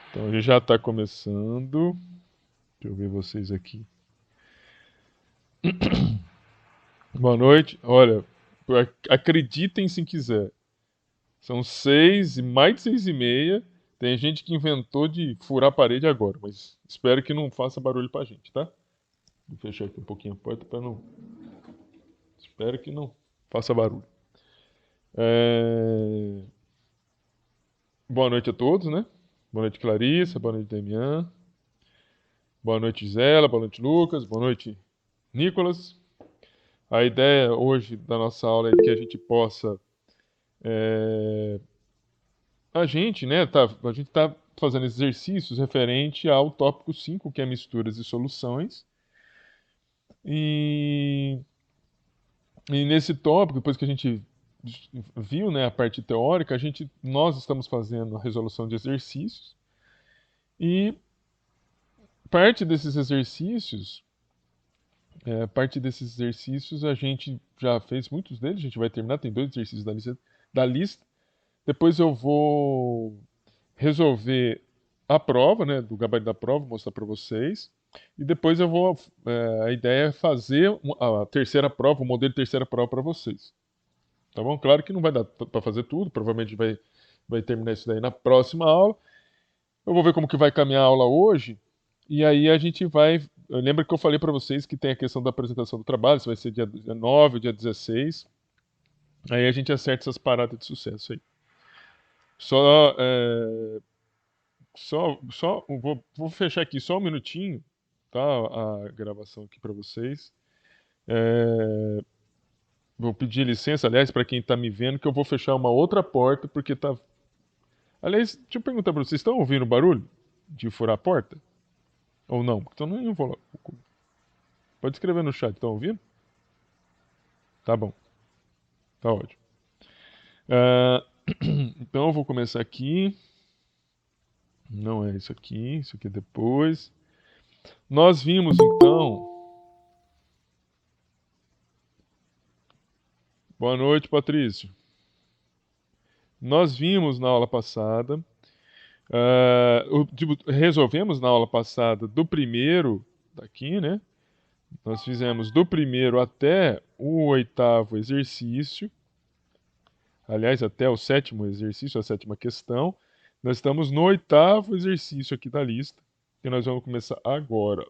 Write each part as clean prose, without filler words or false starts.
Então a gente já está começando. Deixa eu ver vocês aqui. Boa noite. Olha, acreditem se quiser. São 6 e mais de 6:30. Tem gente que inventou de furar a parede agora, mas espero que não faça barulho pra gente, tá? Vou fechar aqui um pouquinho a porta para não. Espero que não faça barulho. É... Boa noite a todos, né? Boa noite, Clarissa. Boa noite, Damian. Boa noite, Gisela. Boa noite, Lucas. Boa noite, Nicolas. A ideia hoje da nossa aula é que a gente possa. é, a gente tá fazendo exercícios referente ao tópico 5, que é misturas e soluções. E, e nesse tópico, depois que a gente viu, né, a parte teórica, nós estamos fazendo a resolução de exercícios. E parte desses exercícios, a gente já fez muitos deles, a gente vai terminar, tem 2 exercícios da lista. Depois eu vou resolver a prova, né, do gabarito da prova, mostrar para vocês. E depois a ideia é fazer a terceira prova, o modelo de terceira prova para vocês. Tá bom? Claro que não vai dar para fazer tudo, provavelmente vai terminar isso daí na próxima aula. Eu vou ver como que vai caminhar a aula hoje. E aí a gente vai. Lembra que eu falei para vocês que tem a questão da apresentação do trabalho, se vai ser dia 9 ou dia 16. Aí a gente acerta essas paradas de sucesso aí. Só, vou fechar aqui só um minutinho, tá? A gravação aqui para vocês. É, vou pedir licença, aliás, para quem está me vendo, que eu vou fechar uma outra porta, porque tá. Aliás, deixa eu perguntar para vocês, estão ouvindo o barulho de furar a porta? Ou não? Então não vou lá. Pode escrever no chat, estão ouvindo? Tá bom, tá ótimo. Ah, então eu vou começar aqui. Não é isso aqui é depois. Nós vimos então. Boa noite, Patrício. Nós vimos na aula passada, resolvemos na aula passada do primeiro, daqui, né? Nós fizemos do primeiro até o 8º exercício, aliás, até o 7º exercício, a 7ª questão. Nós estamos no 8º exercício aqui da lista, que nós vamos começar agora.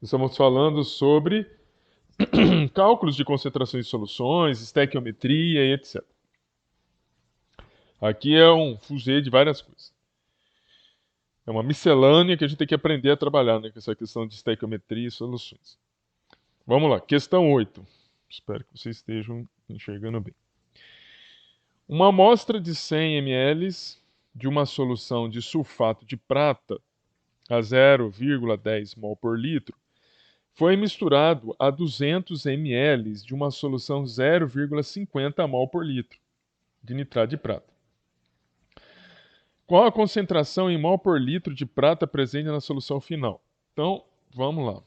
Estamos falando sobre cálculos de concentrações de soluções, estequiometria e etc. Aqui é um fuzê de várias coisas. É uma miscelânea que a gente tem que aprender a trabalhar, né, com essa questão de estequiometria e soluções. Vamos lá, questão 8. Espero que vocês estejam enxergando bem. Uma amostra de 100 ml de uma solução de sulfato de prata a 0,10 mol por litro foi misturado a 200 ml de uma solução 0,50 mol por litro de nitrato de prata. Qual a concentração em mol por litro de prata presente na solução final? Então, vamos lá.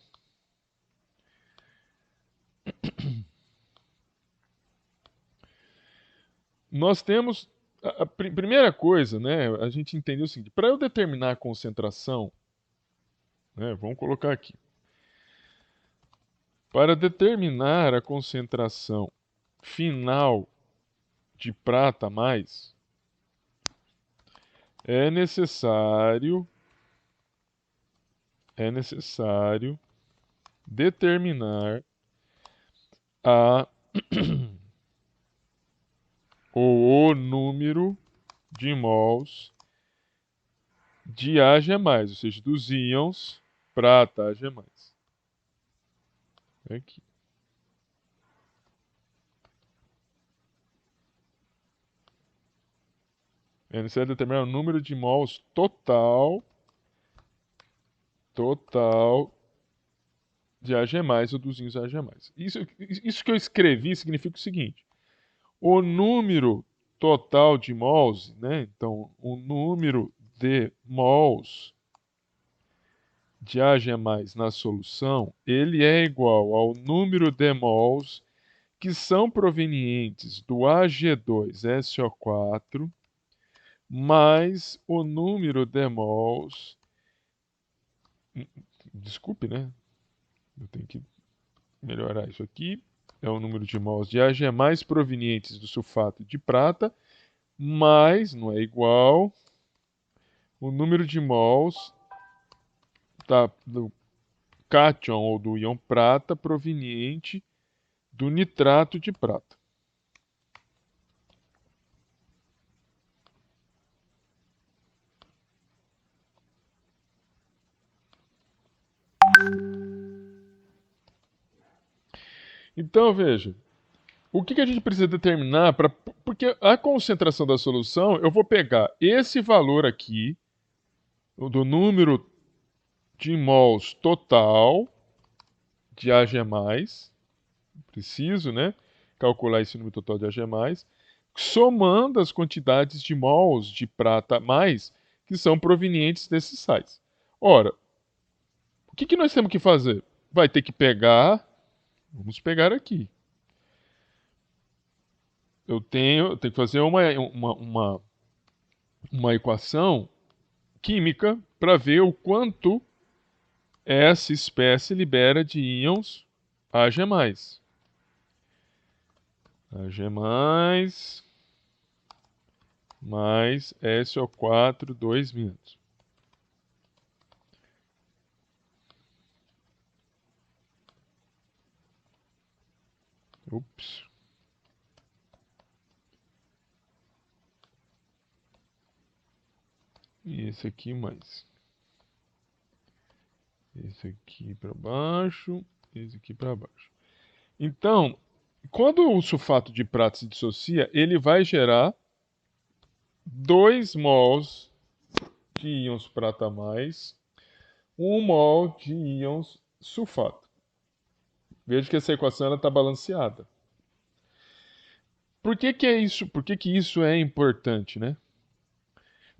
Nós temos a primeira coisa, né? A gente entendeu o seguinte: para eu determinar a concentração, né? Vamos colocar aqui. Para determinar a concentração final de prata a mais, é necessário determinar a ou o número de mols de Ag+, ou seja, dos íons prata Ag+. Aqui. É necessário determinar o número de mols total de Ag+, ou dos íons Ag+. Isso que eu escrevi significa o seguinte: o número total de mols, né? Então, o número de mols de Ag+ na solução, ele é igual ao número de mols que são provenientes do Ag2SO4 mais o número de mols. Desculpe, né? Eu tenho que melhorar isso aqui. É o número de mols de Ag mais provenientes do sulfato de prata, mais, não é igual, o número de mols do cátion ou do íon prata proveniente do nitrato de prata. Então, veja, o que a gente precisa determinar para. Porque a concentração da solução, eu vou pegar esse valor aqui, do número de mols total de Ag+, preciso, né? Calcular esse número total de Ag+, somando as quantidades de mols de prata mais que são provenientes desses sais. Ora, o que nós temos que fazer? Vai ter que pegar, vamos pegar aqui. Eu tenho que fazer uma equação química para ver o quanto essa espécie libera de íons Ag+. Ag+, mais SO4, 2 minutos. Ups. E esse aqui mais. Esse aqui para baixo, esse aqui para baixo. Então, quando o sulfato de prata se dissocia, ele vai gerar 2 mols de íons prata mais, 1 mol de íons sulfato. Veja que essa equação está balanceada. Por que é isso? Por que isso é importante, né?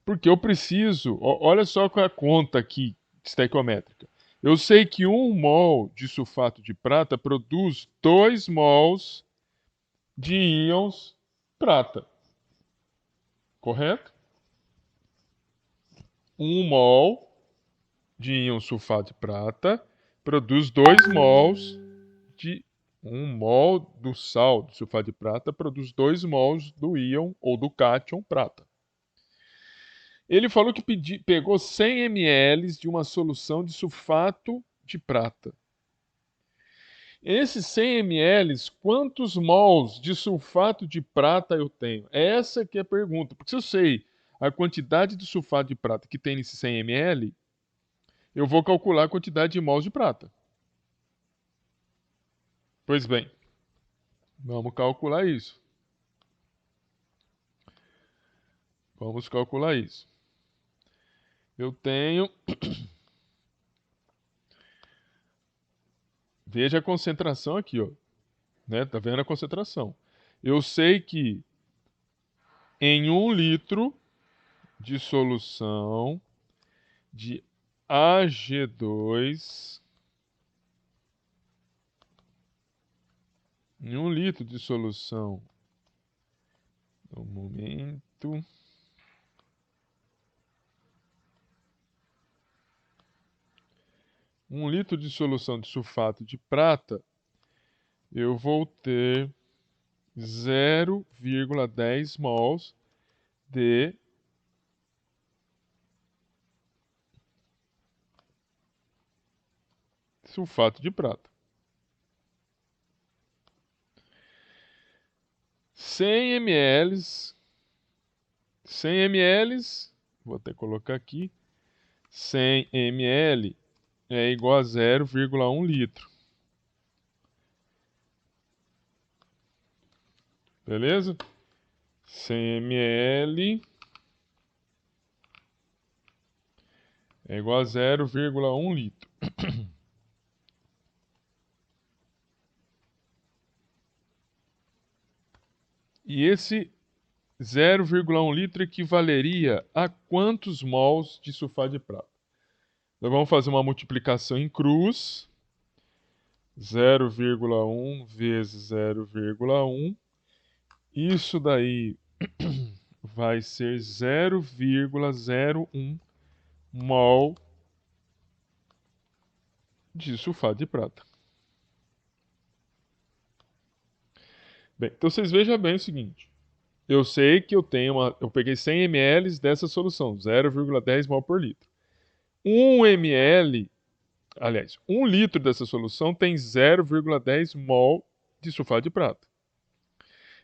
Porque eu preciso, olha só qual é a conta aqui estequiométrica. Eu sei que 1 mol de sulfato de prata produz 2 mols de íons prata. Correto? 1 mol de íon sulfato de prata produz 2 mols de 1 mol do sal do sulfato de prata produz 2 mols do íon ou do cátion prata. Ele falou que pegou 100 ml de uma solução de sulfato de prata. Esses 100 ml, quantos mols de sulfato de prata eu tenho? Essa que é a pergunta. Porque se eu sei a quantidade de sulfato de prata que tem nesse 100 ml, eu vou calcular a quantidade de mols de prata. Pois bem, vamos calcular isso. Vamos calcular isso. Eu tenho. Veja a concentração aqui, ó. Né? Tá vendo a concentração? Eu sei que em 1 litro de solução de Ag2, em 1 litro de solução, um momento, um litro de solução de sulfato de prata, eu vou ter 0,10 mols de sulfato de prata. 100 ml, 100 ml, vou até colocar aqui, 100 ml é igual a 0,1 litro. Beleza? 100 ml é igual a 0,1 litro. E esse 0,1 litro equivaleria a quantos mols de sulfato de prata? Nós vamos fazer uma multiplicação em cruz. 0,1 vezes 0,1. Isso daí vai ser 0,01 mol de sulfato de prata. Bem, então vocês vejam bem o seguinte. Eu sei que eu peguei 100 ml dessa solução, 0,10 mol por litro. 1 ml, aliás, 1 litro dessa solução tem 0,10 mol de sulfato de prata.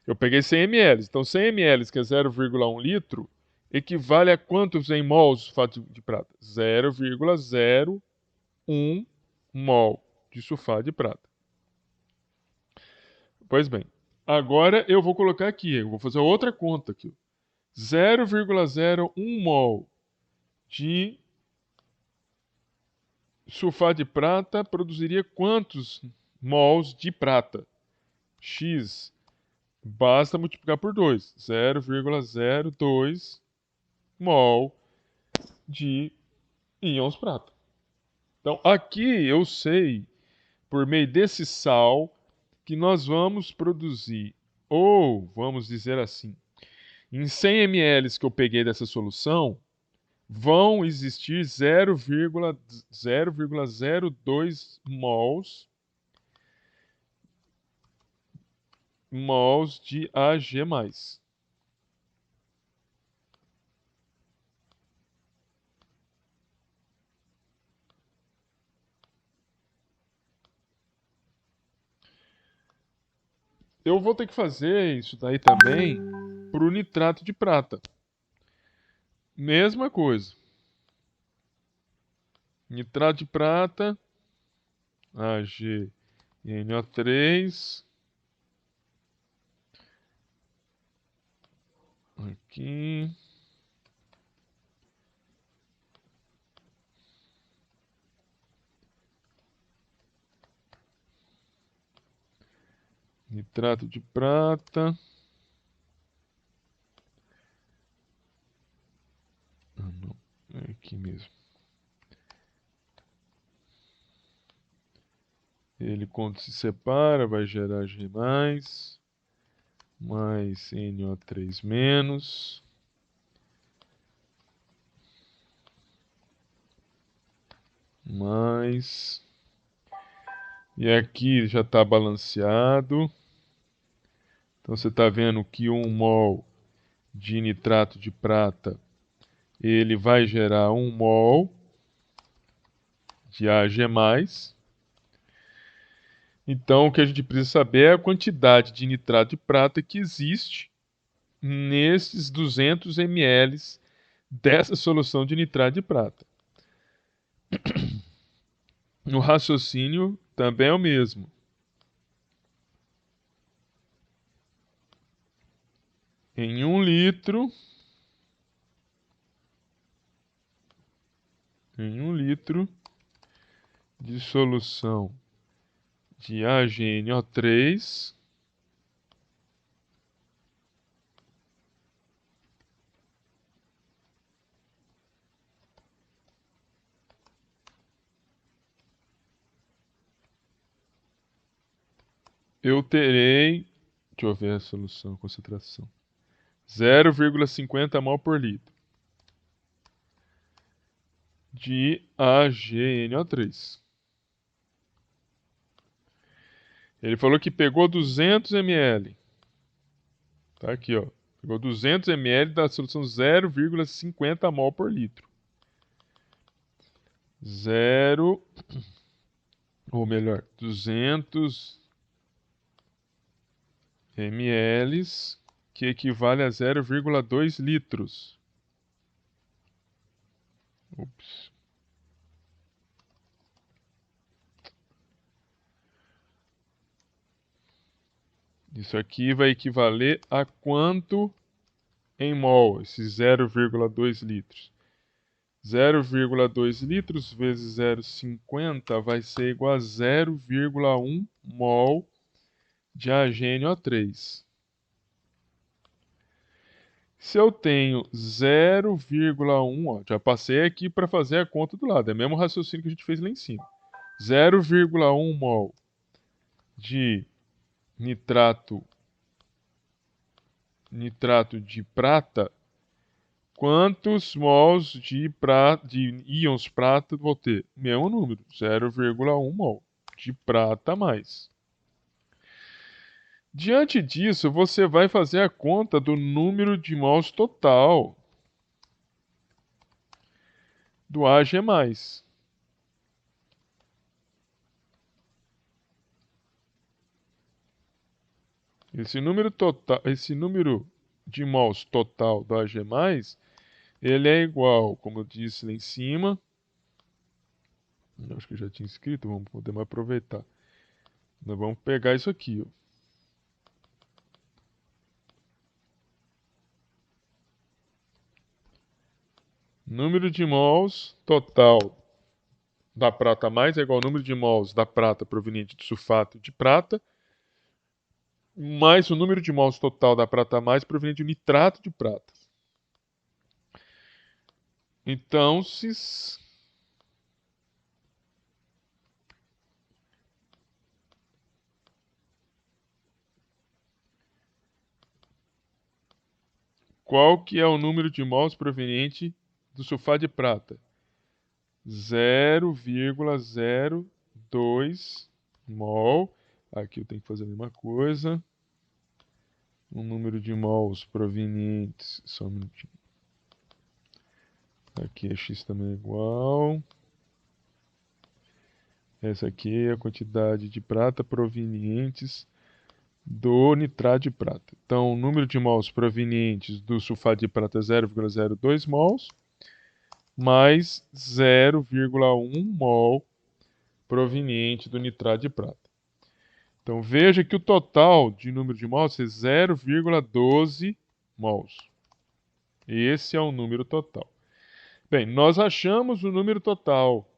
Eu peguei 100 ml, então 100 ml, que é 0,1 litro, equivale a quantos em mols de sulfato de prata? 0,01 mol de sulfato de prata. Pois bem, agora eu vou colocar aqui, eu vou fazer outra conta aqui. 0,01 mol de sulfato de prata produziria quantos mols de prata? X. Basta multiplicar por 2. 0,02 mol de íons prata. Então, aqui eu sei, por meio desse sal, que nós vamos produzir, ou vamos dizer assim, em 100 ml que eu peguei dessa solução, vão existir 0,02 mols de Ag+. Eu vou ter que fazer isso daí também para o nitrato de prata. Mesma coisa. Nitrato de prata, AgNO3. Aqui. Nitrato de prata. Ah, não. É aqui mesmo. Ele, quando se separa, vai gerar G+, mais NO3-, mais... E aqui já está balanceado. Então você está vendo que 1 mol de nitrato de prata, ele vai gerar 1 mol de Ag+. Então o que a gente precisa saber é a quantidade de nitrato de prata que existe nesses 200 ml dessa solução de nitrato de prata. O raciocínio também é o mesmo. Em 1 litro, de solução de AgNO3, eu terei, deixa eu ver a solução, a concentração, 0,50 mol por litro de AgNO3. Ele falou que pegou 200 ml. Tá aqui, ó. Pegou 200 ml da solução 0,50 mol por litro. 0, ou melhor, 200 ml, que equivale a 0,2 litros. Ups. Isso aqui vai equivaler a quanto em mol, esses 0,2 litros? 0,2 litros vezes 0,50 vai ser igual a 0,1 mol de AgNO3. Se eu tenho 0,1, ó, já passei aqui para fazer a conta do lado, é o mesmo raciocínio que a gente fez lá em cima. 0,1 mol de nitrato nitrato de prata, quantos mols de íons prata vou ter? Mesmo número, 0,1 mol de prata a mais. Diante disso, você vai fazer a conta do número de mols total do Ag+. Esse número de mols total do Ag+, ele é igual, como eu disse lá em cima, acho que eu já tinha escrito, vamos poder mais aproveitar. Nós vamos pegar isso aqui, ó. Número de mols total da prata mais é igual ao número de mols da prata proveniente do sulfato de prata, mais o número de mols total da prata mais proveniente do nitrato de prata. Então, qual que é o número de mols proveniente do sulfato de prata? 0,02 mol. Aqui eu tenho que fazer a mesma coisa. O número de mols provenientes. Só um minutinho. Aqui é x também é igual. Essa aqui é a quantidade de prata provenientes do nitrato de prata. Então, o número de mols provenientes do sulfato de prata é 0,02 mols, mais 0,1 mol proveniente do nitrato de prata. Então, veja que o total de número de mols é 0,12 mols. Esse é o número total. Bem, nós achamos o número total.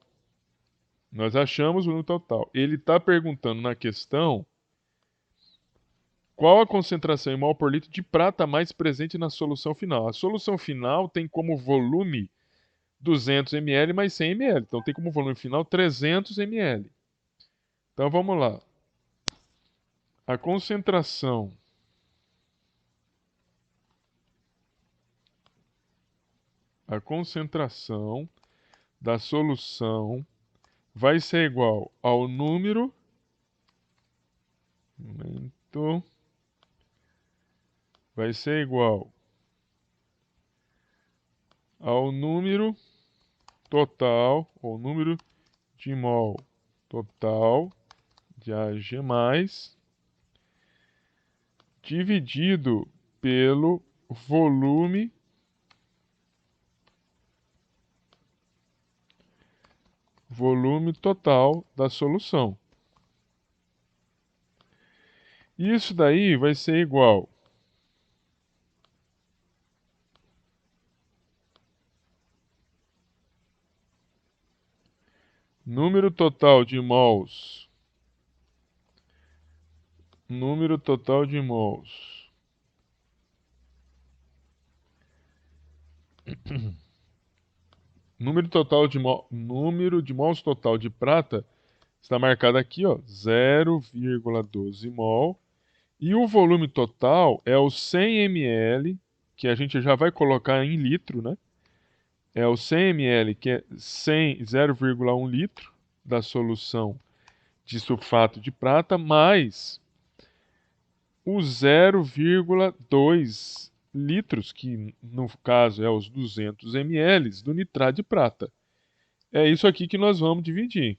Ele está perguntando na questão qual a concentração em mol por litro de prata mais presente na solução final. A solução final tem como volume 200 ml mais 100 ml. Então tem como volume final 300 ml. Então vamos lá. A concentração da solução vai ser igual ao número vai ser igual ao número total, ou número de mol total de Ag+, dividido pelo volume total da solução. Isso daí vai ser igual número total de mols número total de mols número de mols total de prata está marcado aqui, ó, 0,12 mol. E o volume total é o 100 ml, que a gente já vai colocar em litro, né? É o 100 ml, que é 0,1 litro da solução de sulfato de prata, mais o 0,2 litros, que no caso é os 200 ml do nitrato de prata. É isso aqui que nós vamos dividir.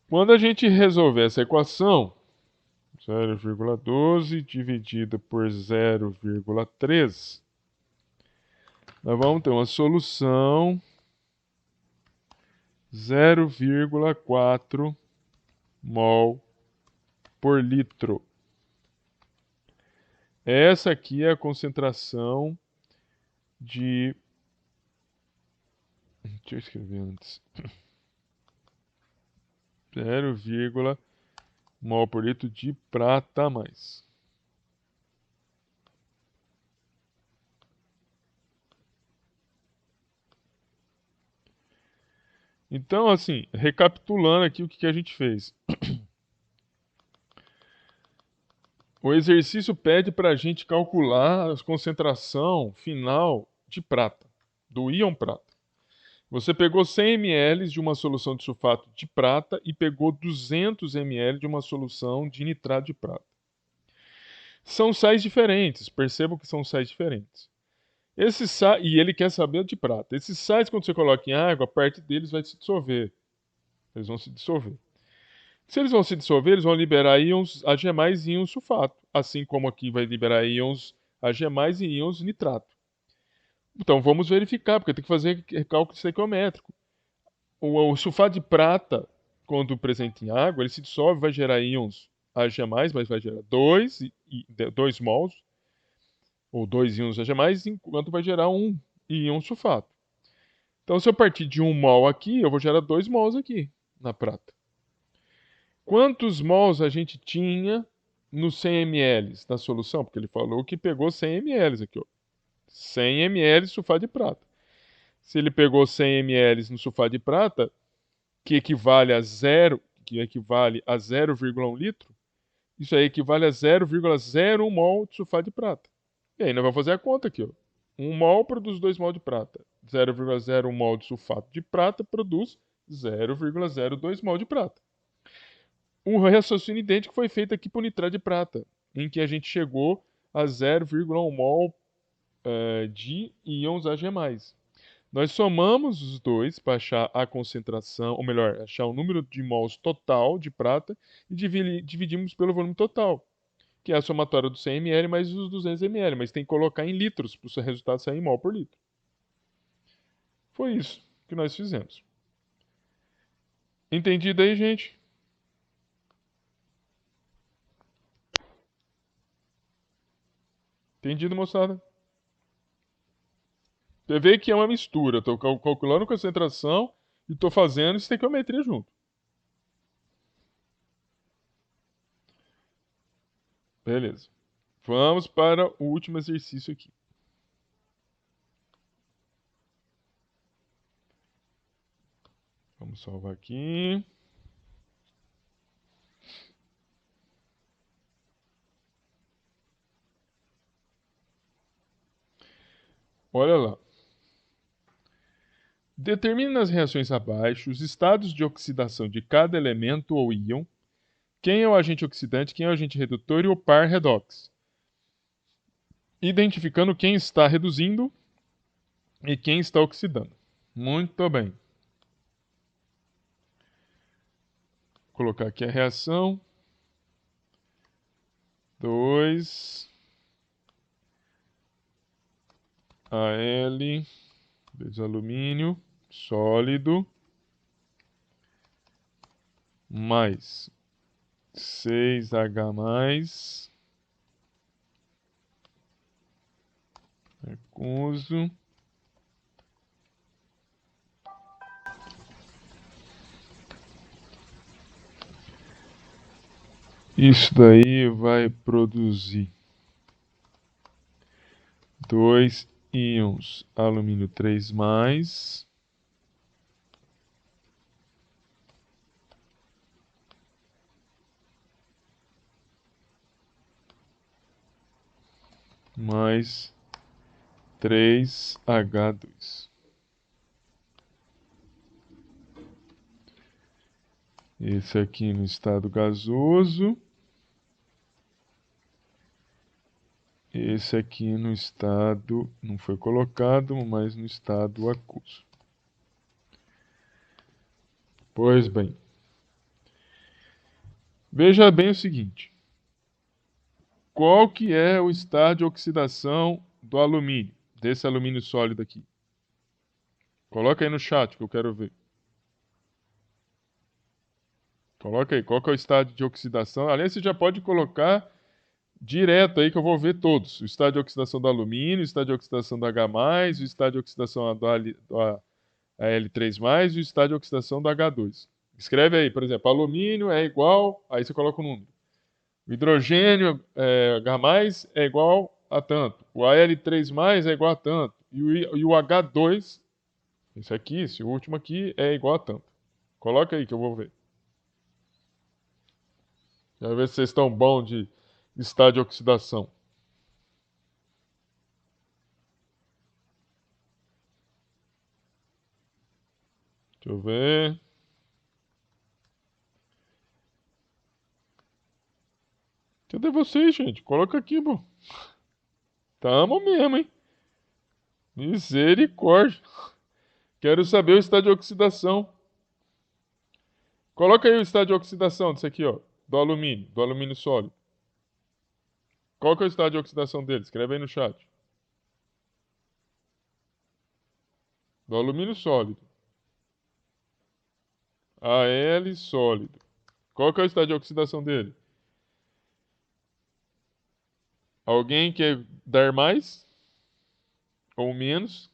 Quando a gente resolver essa equação, 0,12 dividido por 0,3, nós vamos ter uma solução 0,4 mol por litro. Essa aqui é a concentração de... Deixa eu escrever antes. 0, mol por litro de prata a mais. Então, assim, recapitulando aqui o que a gente fez. O exercício pede para a gente calcular a concentração final de prata, do íon prata. Você pegou 100 ml de uma solução de sulfato de prata e pegou 200 ml de uma solução de nitrato de prata. São sais diferentes, percebam que são sais diferentes. E ele quer saber de prata. Esses sais, quando você coloca em água, parte deles vai se dissolver. Eles vão se dissolver. Se eles vão se dissolver, eles vão liberar íons Ag+ e íons sulfato, assim como aqui vai liberar íons Ag+ e íons nitrato. Então vamos verificar, porque tem que fazer cálculo estequiométrico. O sulfato de prata, quando presente em água, ele se dissolve, vai gerar íons Ag+, mas vai gerar 2 mols, ou 2 íons Ag+, enquanto vai gerar 1 íon sulfato. Então, se eu partir de 1 mol aqui, eu vou gerar 2 mols aqui na prata. Quantos mols a gente tinha no 100 ml da solução? Porque ele falou que pegou 100 ml aqui, ó. 100 ml de sulfato de prata. Se ele pegou 100 ml no sulfato de prata, que equivale a 0,1 litro, isso aí equivale a 0,01 mol de sulfato de prata. E aí nós vamos fazer a conta aqui, ó. 1 mol produz 2 mol de prata. 0,01 mol de sulfato de prata produz 0,02 mol de prata. Um raciocínio idêntico foi feito aqui para o nitrato de prata, em que a gente chegou a 0,1 mol de íons Ag+. Nós somamos os dois para achar a concentração, ou melhor, achar o número de mols total de prata e dividimos pelo volume total, que é a somatória do 100 ml mais os 200 ml, mas tem que colocar em litros para o seu resultado sair em mol por litro. Foi isso que nós fizemos. Entendido aí, gente? Entendido, moçada? Você vê que é uma mistura. Estou calculando concentração e estou fazendo estequiometria junto. Beleza. Vamos para o último exercício aqui. Vamos salvar aqui. Olha lá. Determine nas reações abaixo os estados de oxidação de cada elemento ou íon, quem é o agente oxidante, quem é o agente redutor e o par redox, identificando quem está reduzindo e quem está oxidando. Muito bem. Vou colocar aqui a reação. 2 Al, 2 alumínio, sólido, mais 6H+, aquoso, isso daí vai produzir 2 íons alumínio 3+, mais 3H2. Esse aqui no estado gasoso. Esse aqui no estado, não foi colocado, mas no estado aquoso. Pois bem. Veja bem o seguinte. Qual que é o estado de oxidação do alumínio? Desse alumínio sólido aqui. Coloca aí no chat que eu quero ver. Coloca aí, qual que é o estado de oxidação? Aliás, você já pode colocar direto aí que eu vou ver todos. O estado de oxidação do alumínio, o estado de oxidação do H+, o estado de oxidação do Al3+, e o estado de oxidação do H2. Escreve aí, por exemplo, alumínio é igual, aí você coloca o número. O hidrogênio H+ é igual a tanto. O Al3+ é igual a tanto. E o H2, esse último aqui, é igual a tanto. Coloca aí que eu vou ver. Quero ver se vocês estão bons de estado de oxidação? Deixa eu ver. Cadê vocês, gente? Coloca aqui, pô. Tamo mesmo, hein? Misericórdia. Quero saber o estado de oxidação. Coloca aí o estado de oxidação disso aqui, ó. Do alumínio sólido. Qual que é o estado de oxidação dele? Escreve aí no chat. Do alumínio sólido. Al sólido. Qual que é o estado de oxidação dele? Alguém quer dar mais? Ou menos?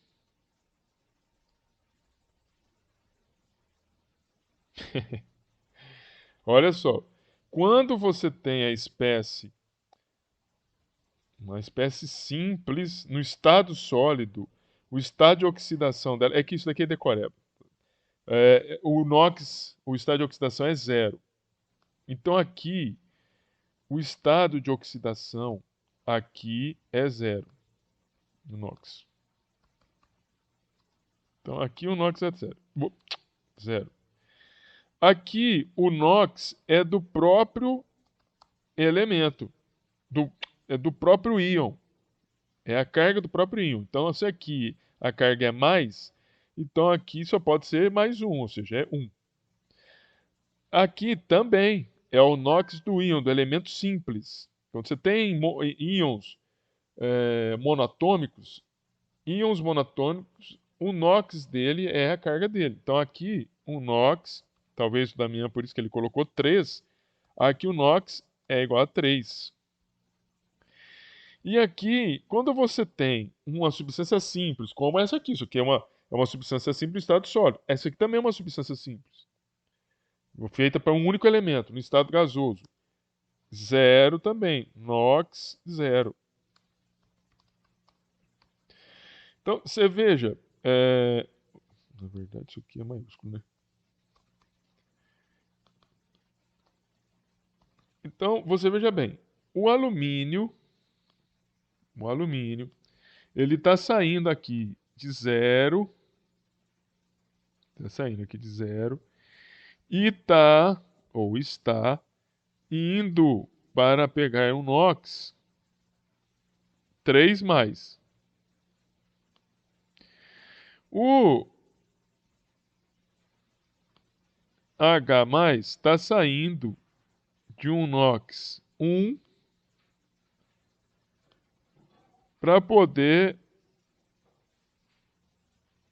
Olha só. Quando você tem uma espécie simples, no estado sólido, o estado de oxidação dela. É que isso daqui é decoreba. O NOx, o estado de oxidação é zero. Então aqui, o estado de oxidação aqui é zero no NOx. Então aqui o NOx é zero. Zero. Aqui o NOx é do próprio elemento, é do próprio íon. É a carga do próprio íon. Então, se aqui a carga é mais, então aqui só pode ser mais um, ou seja, é 1. Aqui também é o NOx do íon, do elemento simples. Quando você tem íons monatômicos, o NOx dele é a carga dele. Então aqui o NOx, talvez o Damião, por isso que ele colocou 3, aqui o NOx é igual a 3. E aqui, quando você tem uma substância simples, como essa aqui, isso aqui é uma substância simples em estado sólido. Essa aqui também é uma substância simples, feita para um único elemento, no estado gasoso. Zero também, NOx zero. Então, você veja, na verdade isso aqui é maiúsculo, né? Então, você veja bem, o alumínio, ele está saindo aqui de zero, e está indo para pegar um NOx 3 mais. O H está saindo de um NOx 1 para poder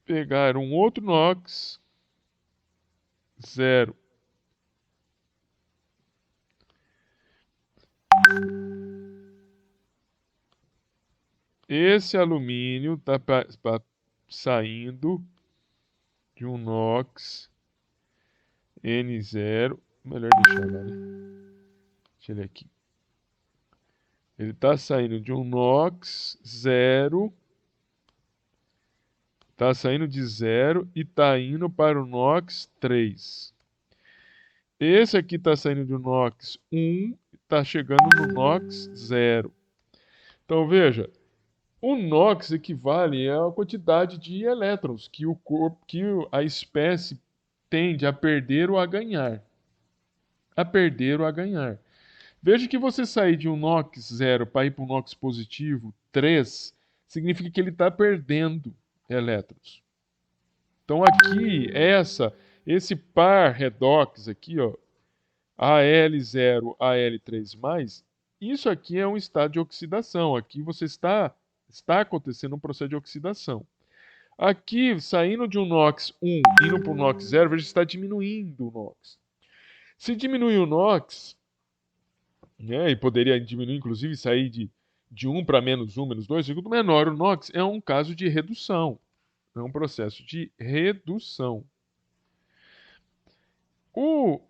pegar um outro NOx 0. Esse alumínio está saindo de um NOx N0. Melhor deixar lá, né? Deixa ele aqui. Ele está saindo de um NOx 0. Está saindo de 0 e está indo para o NOx 3. Esse aqui está saindo de um NOx 1 e está chegando no NOx 0. Então veja, o NOx equivale à quantidade de elétrons que a espécie tende a perder ou a ganhar. Veja que você sair de um NOx 0 para ir para um NOx positivo 3, significa que ele está perdendo elétrons. Então aqui, esse par redox aqui, ó, Al0, Al3+, isso aqui é um estado de oxidação. Aqui está acontecendo um processo de oxidação. Aqui, saindo de um NOx 1 indo para o NOx 0, veja que está diminuindo o NOx. Se diminuir o NOx, né, e poderia diminuir, inclusive, sair de 1 para -1, -2, quanto menor o NOx, é um caso de redução. É um processo de redução. O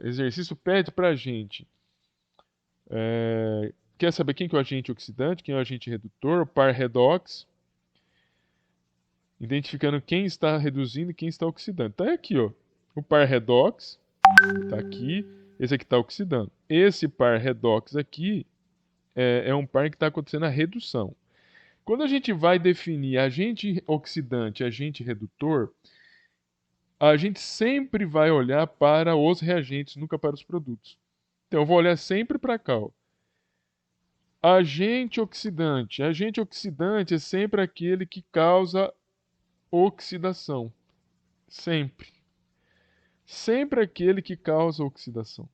exercício pede para a gente. Quer saber quem que é o agente oxidante, quem é o agente redutor, o par redox, identificando quem está reduzindo e quem está oxidando. Então é aqui, ó, o par redox, está aqui, Esse aqui está oxidando. Esse par redox aqui é um par que está acontecendo a redução. Quando a gente vai definir agente oxidante e agente redutor, a gente sempre vai olhar para os reagentes, nunca para os produtos. Então, eu vou olhar sempre para cá. Ó. Agente oxidante. Agente oxidante é sempre aquele que causa oxidação. Sempre. Sempre aquele que causa oxidação.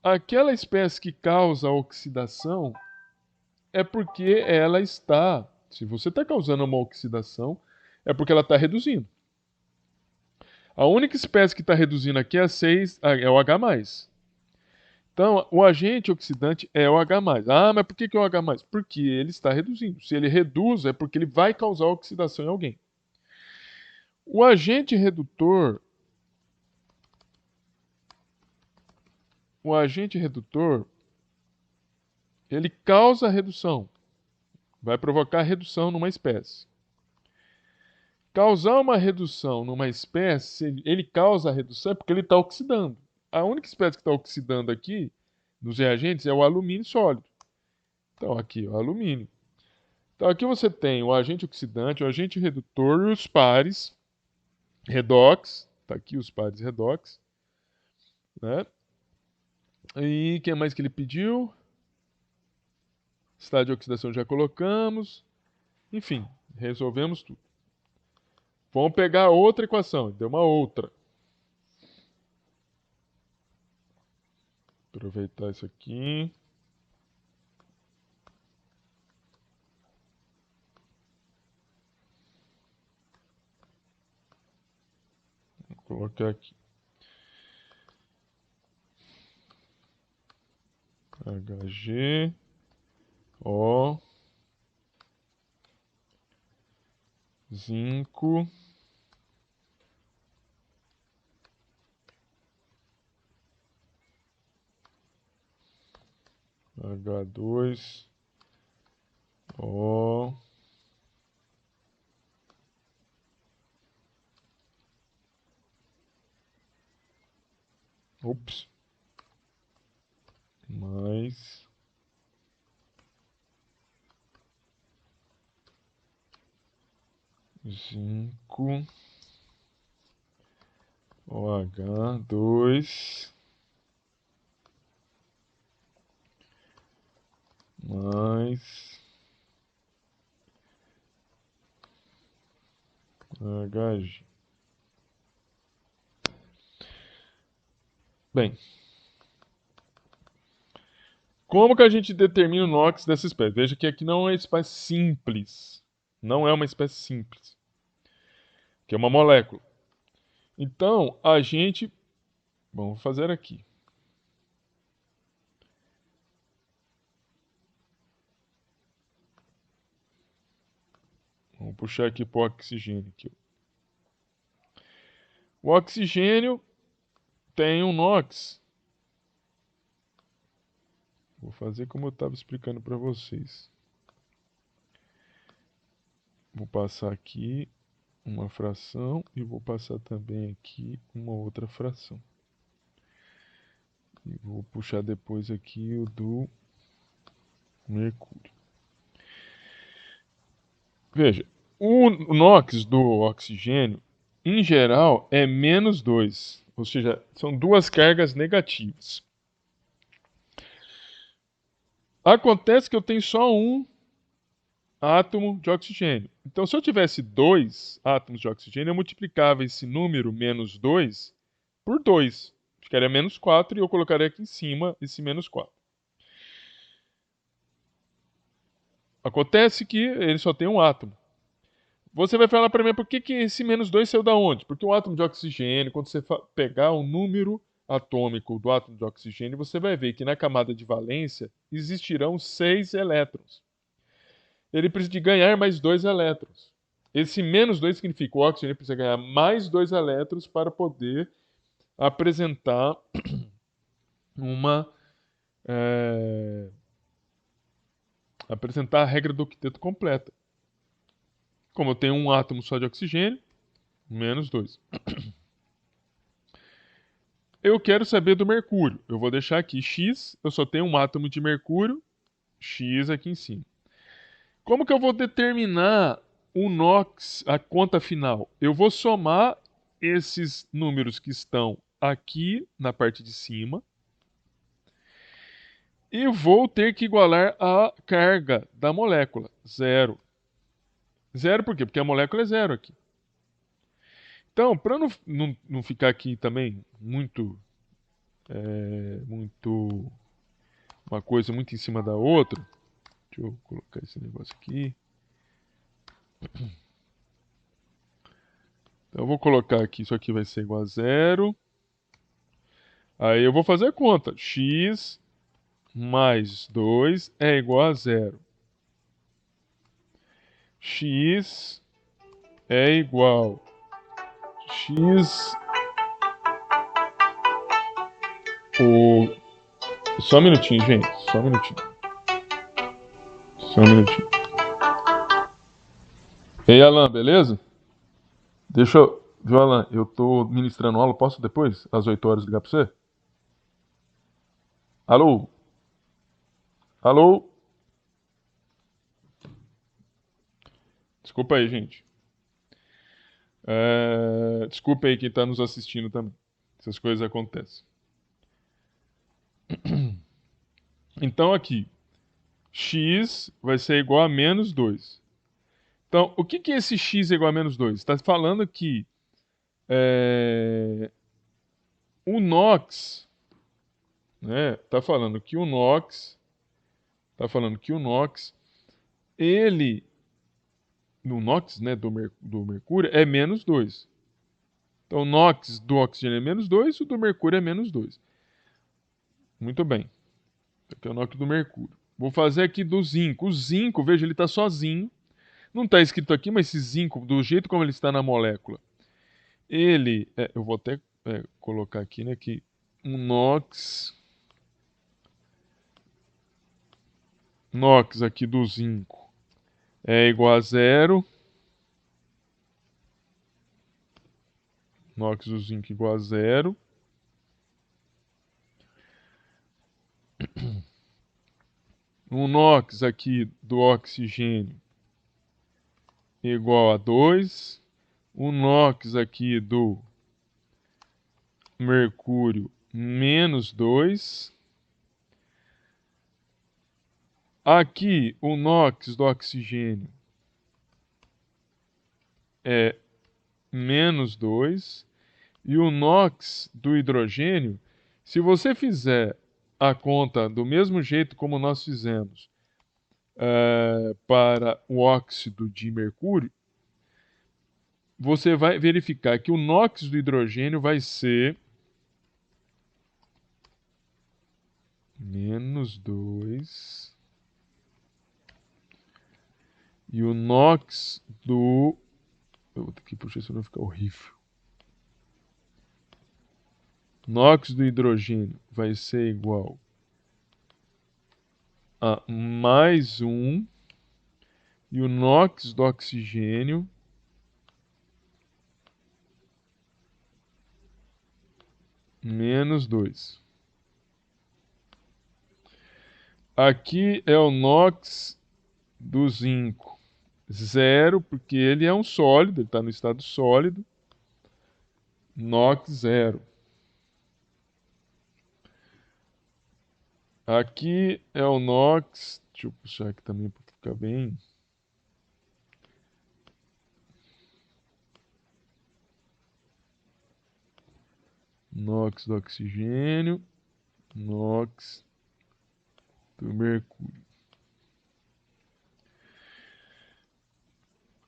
Aquela espécie que causa oxidação é porque ela está. Se você está causando uma oxidação, é porque ela está reduzindo. A única espécie que está reduzindo aqui é o H+. Então, o agente oxidante é o H+. Ah, mas por que é o H+? Porque ele está reduzindo. Se ele reduz, é porque ele vai causar oxidação em alguém. O agente redutor, ele causa redução. Vai provocar redução numa espécie. Causar uma redução numa espécie, ele causa a redução é porque ele está oxidando. A única espécie que está oxidando aqui, nos reagentes, é o alumínio sólido. Então, aqui, o alumínio. Então, aqui você tem o agente oxidante, o agente redutor e os pares redox. Está aqui os pares redox. Né? E o que mais que ele pediu? Estado de oxidação já colocamos. Enfim, resolvemos tudo. Vamos pegar outra equação. Deu uma outra. Aproveitar isso aqui. Vou colocar aqui. HG, O, zinco, H2, O, ops, mais zinco, OH2, mais HG. Bem, como que a gente determina o NOx dessa espécie? Veja que aqui não é uma espécie simples. Não é uma espécie simples. Que é uma molécula. Então, a gente... Vamos fazer aqui. Vamos puxar aqui para o oxigênio. Aqui. O oxigênio tem um NOx. Vou fazer como eu estava explicando para vocês. Vou passar aqui uma fração e vou passar também aqui uma outra fração. E vou puxar depois aqui o do mercúrio. Veja, o NOx do oxigênio, em geral, é -2. Ou seja, são duas cargas negativas. Acontece que eu tenho só um átomo de oxigênio. Então, se eu tivesse 2 átomos de oxigênio, eu multiplicava esse número -2 por 2. Ficaria -4 e eu colocaria aqui em cima esse -4. Acontece que ele só tem um átomo. Você vai falar para mim, por que esse -2 saiu da onde? Porque o átomo de oxigênio, quando você pegar o número atômico do átomo de oxigênio, você vai ver que na camada de valência existirão 6 elétrons. Ele precisa de ganhar mais 2 elétrons. Esse -2 significa que o oxigênio precisa ganhar mais 2 elétrons para poder apresentar apresentar a regra do octeto completa. Como eu tenho um átomo só de oxigênio, -2. Eu quero saber do mercúrio. Eu vou deixar aqui X, eu só tenho um átomo de mercúrio, X aqui em cima. Como que eu vou determinar o NOx, a conta final? Eu vou somar esses números que estão aqui na parte de cima e vou ter que igualar a carga da molécula, zero. Zero por quê? Porque a molécula é zero aqui. Então, para não ficar aqui também muito uma coisa muito em cima da outra, deixa eu colocar esse negócio aqui. Então, eu vou colocar aqui, isso aqui vai ser igual a zero. Aí eu vou fazer a conta. X mais 2 é igual a zero. X é igual. X. O... Só um minutinho, gente. Só um minutinho. Só um minutinho. Ei, Alan, beleza? Deixa eu. Viu, Alan? Eu tô ministrando aula. Posso depois, às 8 horas, ligar pra você? Alô? Alô? Desculpa aí, gente. Desculpa aí quem tá nos assistindo também. Essas coisas acontecem. Então, aqui. X vai ser igual a menos 2. Então, o que é esse x igual a menos 2? Está falando que é, o NOx, né? Está falando que o NOx, ele, no NOx, né, do mercúrio, é menos 2. Então, o NOx do oxigênio é menos 2 e o do mercúrio é menos 2. Muito bem. Aqui é o NOx do mercúrio. Vou fazer aqui do zinco. O zinco, veja, ele está sozinho. Não está escrito aqui, mas esse zinco, do jeito como ele está na molécula, eu vou até colocar aqui, né, que um NOx aqui do zinco é igual a zero. NOx do zinco igual a zero. Um NOx aqui do oxigênio igual a 2. O NOx aqui do mercúrio menos 2. Aqui o NOx do oxigênio é menos 2. E o NOx do hidrogênio, se você fizer a conta do mesmo jeito como nós fizemos para o óxido de mercúrio, você vai verificar que o NOx do hidrogênio vai ser menos 2. E o NOx do. Eu vou ter que puxar isso para não ficar horrível. NOx do hidrogênio vai ser igual a mais 1. E o NOx do oxigênio menos 2. Aqui é o NOx do zinco. Zero, porque ele é um sólido, ele está no estado sólido. NOx zero. Aqui é o NOx. Deixa eu puxar aqui também para ficar bem. NOx do oxigênio. NOx do mercúrio.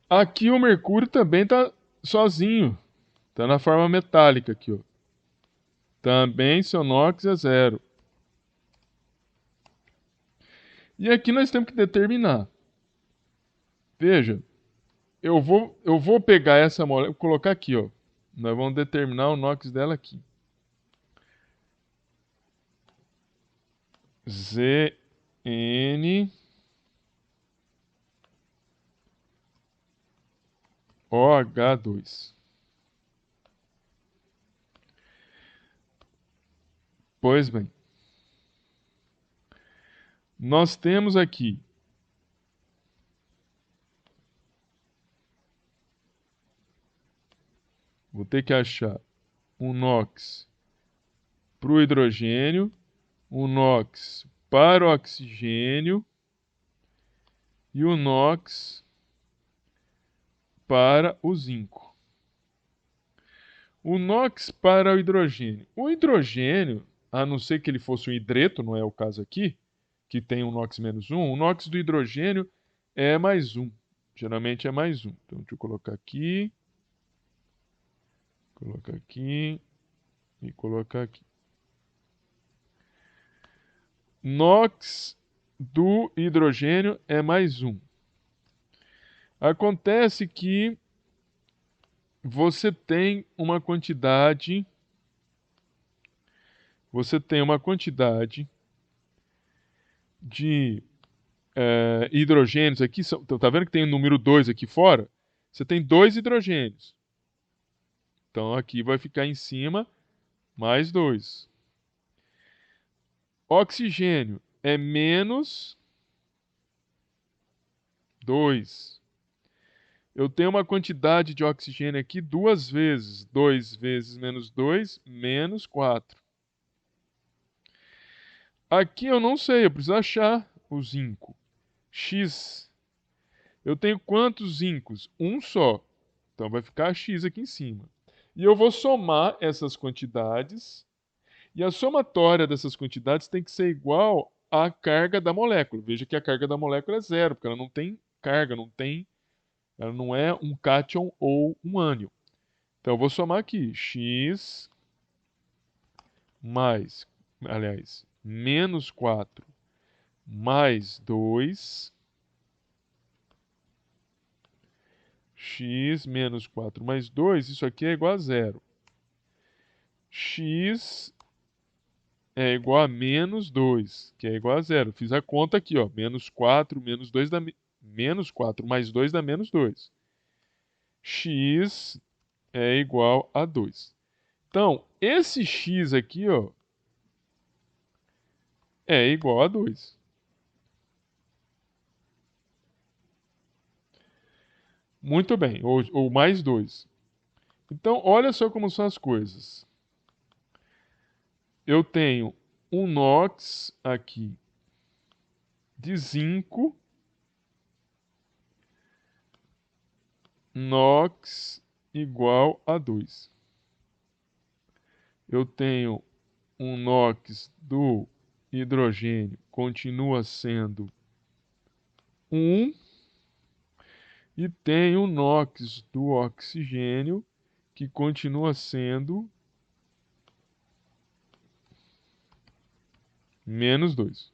Aqui o mercúrio também está sozinho. Está na forma metálica aqui, ó. Também seu NOx é zero. E aqui nós temos que determinar. Veja, eu vou pegar essa molécula, colocar aqui, ó. Nós vamos determinar o NOx dela aqui. ZNOH2. Pois bem, nós temos aqui vou ter que achar um NOx para o hidrogênio, um NOx para o oxigênio e o NOx para o zinco. O NOx para o hidrogênio. O hidrogênio, a não ser que ele fosse um hidreto, não é o caso aqui, que tem um NOx menos um, o NOx do hidrogênio é mais um. Geralmente é mais um. Então, deixa eu colocar aqui e colocar aqui. NOx do hidrogênio é mais um. Acontece que você tem uma quantidade de hidrogênios aqui. Tá vendo que tem o número 2 aqui fora? Você tem dois hidrogênios. Então aqui vai ficar em cima mais 2. Oxigênio é menos 2. Eu tenho uma quantidade de oxigênio aqui duas vezes. 2 vezes menos 2, menos 4. Aqui eu não sei, eu preciso achar o zinco. X. Eu tenho quantos zincos? Um só. Então vai ficar X aqui em cima. E eu vou somar essas quantidades. E a somatória dessas quantidades tem que ser igual à carga da molécula. Veja que a carga da molécula é zero, porque ela não tem carga, ela não é um cátion ou um ânion. Então eu vou somar aqui x mais, aliás, menos 4 mais 2, x menos 4 mais 2, isso aqui é igual a zero. X é igual a menos 2, que é igual a zero. Fiz a conta aqui, ó. Menos 4, menos 2 dá menos 4 mais 2 dá menos 2. X é igual a 2. Então, esse x aqui, ó, é igual a 2. Muito bem, ou mais 2. Então, olha só como são as coisas. Eu tenho um NOx aqui de zinco, NOx igual a 2. Eu tenho um NOx do hidrogênio, continua sendo 1, e tenho o NOx do oxigênio, que continua sendo menos 2.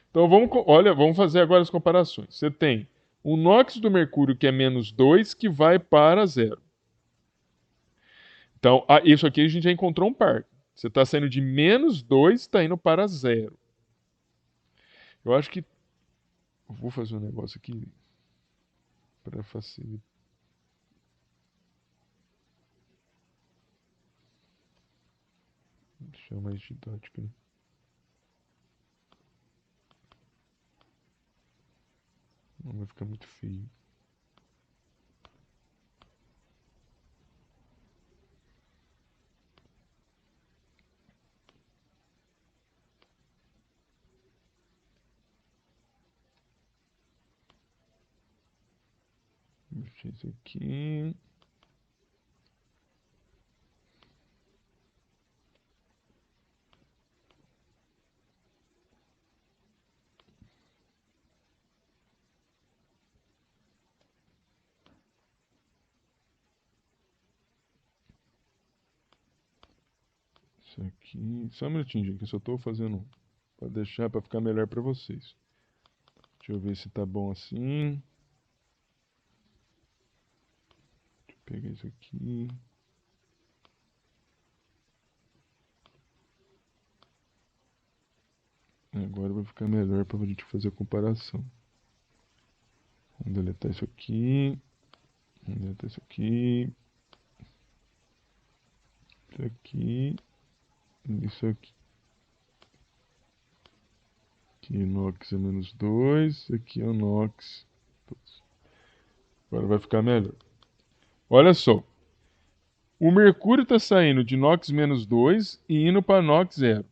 Então vamos fazer agora as comparações. Você tem o NOx do mercúrio, que é menos 2, que vai para zero. Então, isso aqui a gente já encontrou um par. Você está saindo de menos 2, está indo para zero. Eu acho que. Vou fazer um negócio aqui para facilitar. Deixa eu mais didático, né? Não vai ficar muito feio. Deixa isso aqui. Isso aqui. Só um minutinho, gente, que eu só estou fazendo para deixar para ficar melhor para vocês. Deixa eu ver se tá bom assim. Deixa eu pegar isso aqui. Agora vai ficar melhor para a gente fazer a comparação. Vamos deletar isso aqui. Vamos deletar isso aqui. Isso aqui. E isso aqui. Aqui NOx é menos 2, aqui é o NOx. Agora vai ficar melhor. Olha só. O mercúrio está saindo de NOx menos 2 e indo para NOx zero.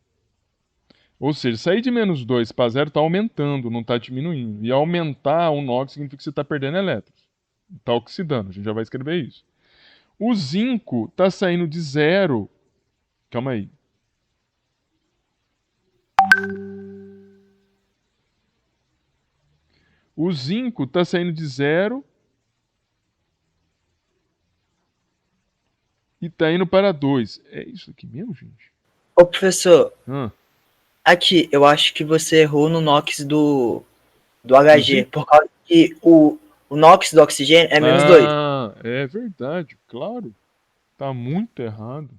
Ou seja, sair de menos 2 para zero está aumentando, não está diminuindo. E aumentar o NOx significa que você está perdendo elétrons. Está oxidando, a gente já vai escrever isso. O zinco está saindo de zero. Calma aí. O zinco está saindo de zero e está indo para 2. É isso aqui mesmo, gente? Ô, professor, Ah, aqui, eu acho que você errou no NOx do do HG, zinco? por causa que o NOx do oxigênio é menos 2. Ah, é verdade, claro. Tá muito errado.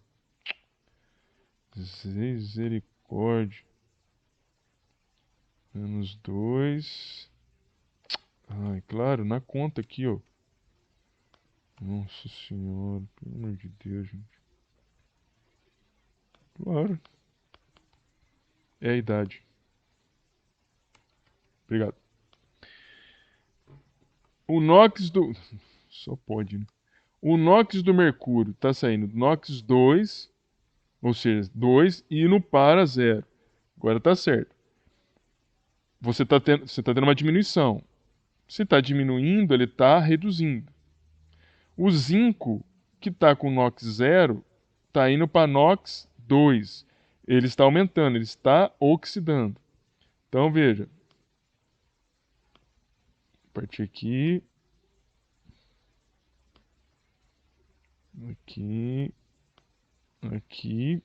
Misericórdia. Menos 2. Ai, claro, na conta aqui, ó. Nossa senhora, pelo amor de Deus, gente. Claro. É a idade. Obrigado. O NOx do. Só pode, né? O NOx do mercúrio tá saindo NOx 2, ou seja, 2 e indo para zero. Agora tá certo. Você tá tendo uma diminuição. Se está diminuindo, ele está reduzindo. O zinco, que está com NOx zero, está indo para NOx 2. Ele está aumentando, ele está oxidando. Então, veja. Partir aqui. Aqui. Aqui.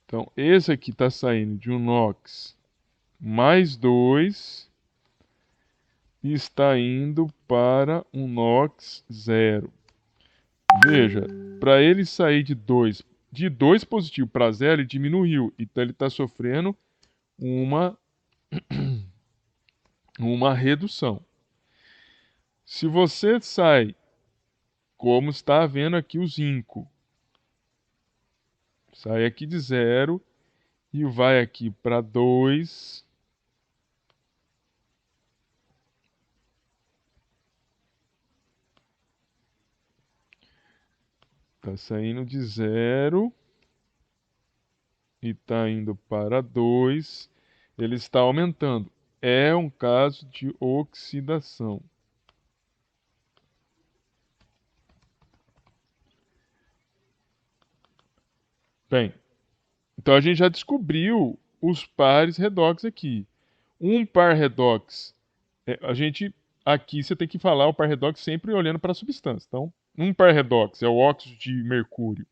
Então, esse aqui está saindo de um NOx mais 2 e está indo para um NOx zero. Veja, para ele sair de dois positivo para zero, ele diminuiu. Então ele está sofrendo uma, uma redução. Se você sai, como está vendo aqui o zinco, sai aqui de zero e vai aqui para 2. Está saindo de zero e está indo para 2. Ele está aumentando. É um caso de oxidação. Bem, então a gente já descobriu os pares redox aqui. Um par redox, a gente aqui você tem que falar o par redox sempre olhando para a substância. Então, um par redox é o óxido de mercúrio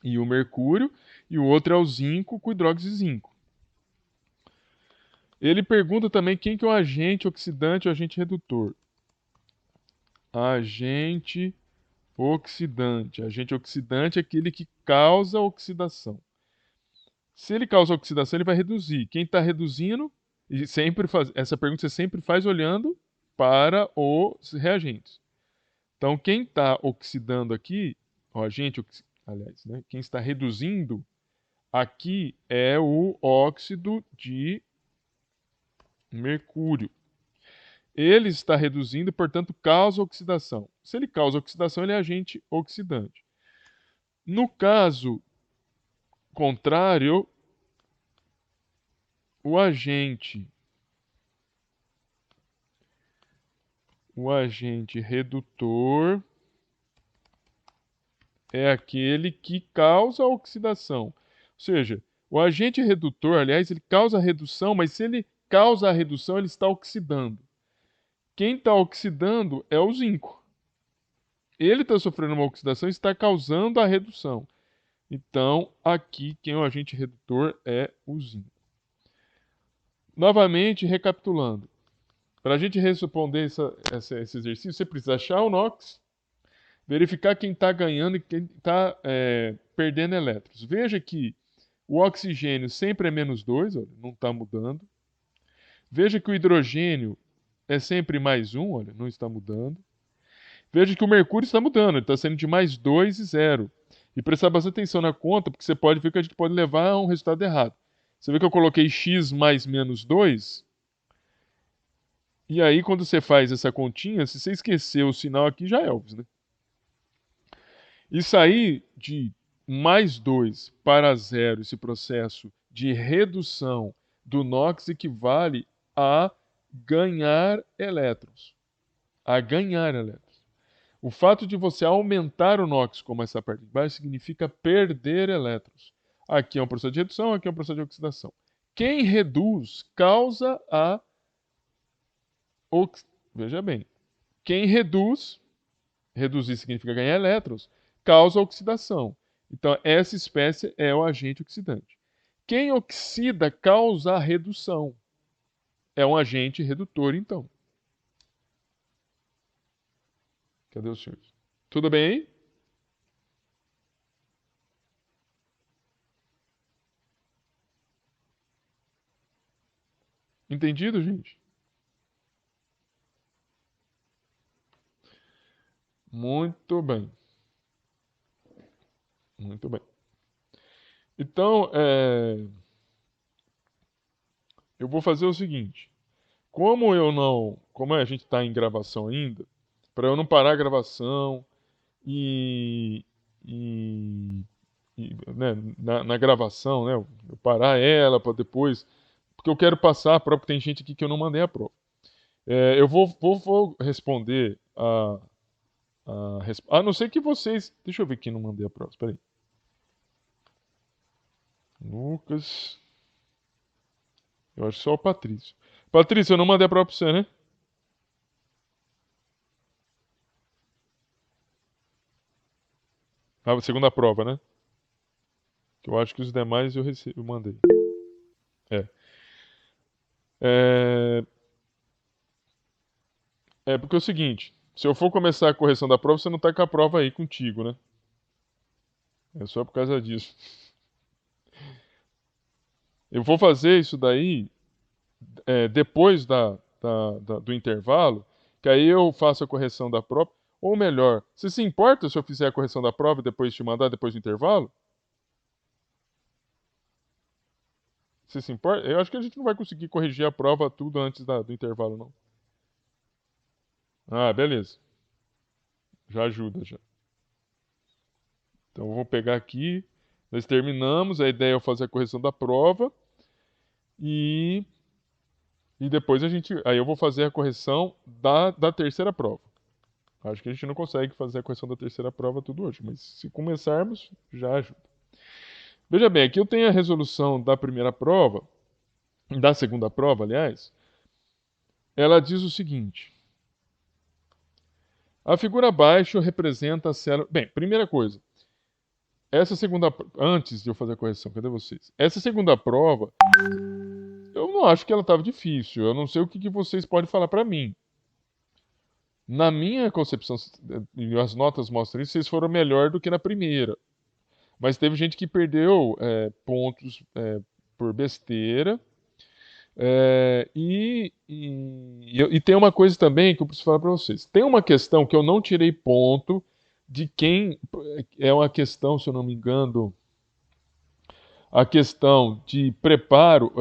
e o mercúrio, e o outro é o zinco com hidróxido de zinco. Ele pergunta também quem que é o agente oxidante ou agente redutor. Agente oxidante. Agente oxidante é aquele que causa oxidação. Se ele causa oxidação, ele vai reduzir. Quem está reduzindo, e essa pergunta você sempre faz olhando para os reagentes. Então, quem está oxidando aqui, o agente, aliás, né, quem está reduzindo aqui é o óxido de mercúrio. Ele está reduzindo, portanto, causa oxidação. Se ele causa oxidação, ele é agente oxidante. No caso contrário, o agente redutor é aquele que causa a oxidação. Ou seja, o agente redutor, aliás, ele causa a redução, mas se ele causa a redução, ele está oxidando. Quem está oxidando é o zinco. Ele está sofrendo uma oxidação e está causando a redução. Então, aqui, quem é o agente redutor é o zinco. Novamente, recapitulando. Para a gente responder esse exercício, você precisa achar o NOx, verificar quem está ganhando e quem está perdendo elétrons. Veja que o oxigênio sempre é menos 2, olha, não está mudando. Veja que o hidrogênio é sempre mais 1, olha, não está mudando. Veja que o mercúrio está mudando, ele está saindo de mais 2 e 0. E prestar bastante atenção na conta, porque você pode ver que a gente pode levar a um resultado errado. Você vê que eu coloquei x mais menos 2, e aí quando você faz essa continha, se você esquecer o sinal aqui, já é óbvio, né? E sair de mais 2 para zero, esse processo de redução do NOx equivale a ganhar elétrons. A ganhar elétrons. O fato de você aumentar o NOx, como essa parte de baixo, significa perder elétrons. Aqui é um processo de redução, aqui é um processo de oxidação. Quem reduz causa a... Veja bem, quem reduz, reduzir significa ganhar elétrons, causa oxidação. Então, essa espécie é o agente oxidante. Quem oxida causa a redução. É um agente redutor, então. Cadê os senhores? Tudo bem aí? Entendido, gente? Muito bem. Muito bem. Então, eu vou fazer o seguinte. Como a gente está em gravação ainda, para eu não parar a gravação e, e, né, na gravação, né, eu parar ela para depois, porque eu quero passar a prova, porque tem gente aqui que eu não mandei a prova. Eu vou responder a não ser que vocês. Deixa eu ver quem não mandei a prova. Espera aí. Lucas. Eu acho só o Patrício. Patrício, eu não mandei a prova pra você, né? A segunda prova, né? Que eu acho que os demais eu mandei. É. É... é porque é o seguinte: se eu for começar a correção da prova, você não tá com a prova aí contigo, né? É só por causa disso. Eu vou fazer isso daí depois do intervalo, que aí eu faço a correção da prova. Ou melhor, você se importa se eu fizer a correção da prova e depois te mandar depois do intervalo? Você se importa? Eu acho que a gente não vai conseguir corrigir a prova tudo antes do intervalo, não. Ah, beleza. Já ajuda, já. Então eu vou pegar aqui. Nós terminamos. A ideia é eu fazer a correção da prova. E, e depois aí eu vou fazer a correção da terceira prova. Acho que a gente não consegue fazer a correção da terceira prova tudo hoje, mas se começarmos, já ajuda. Veja bem, aqui eu tenho a resolução da primeira prova, da segunda prova, aliás. Ela diz o seguinte: a figura abaixo representa a célula. Bem, primeira coisa, essa segunda. Antes de eu fazer a correção, cadê vocês? Essa segunda prova, eu não acho que ela estava difícil. Eu não sei o que vocês podem falar para mim. Na minha concepção, e as notas mostram isso, vocês foram melhor do que na primeira. Mas teve gente que perdeu pontos por besteira. E tem uma coisa também que eu preciso falar para vocês. Tem uma questão que eu não tirei ponto de quem. É uma questão, se eu não me engano, a questão de preparo.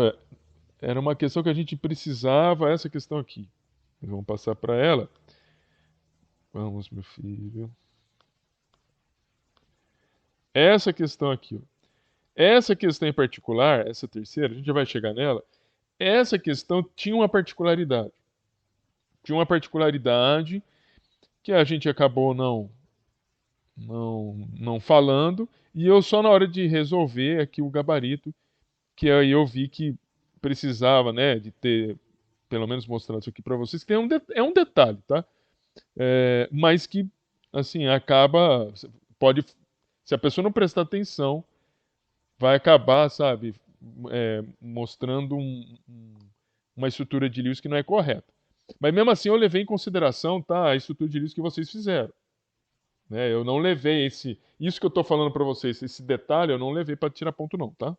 Era uma questão que a gente precisava, essa questão aqui. Vamos passar para ela. Vamos, meu filho. Essa questão aqui. Ó. Essa questão em particular, essa terceira, a gente já vai chegar nela. Essa questão tinha uma particularidade. Tinha uma particularidade que a gente acabou não falando, e eu só na hora de resolver aqui o gabarito, que aí eu vi que precisava, né, de ter pelo menos mostrado isso aqui para vocês, que é um detalhe, tá? Mas que, assim, acaba, pode, se a pessoa não prestar atenção, vai acabar, sabe, mostrando uma estrutura de Lewis que não é correta. Mas mesmo assim eu levei em consideração, tá, a estrutura de Lewis que vocês fizeram. Né? Eu não levei isso que eu estou falando para vocês, esse detalhe, eu não levei para tirar ponto não, tá?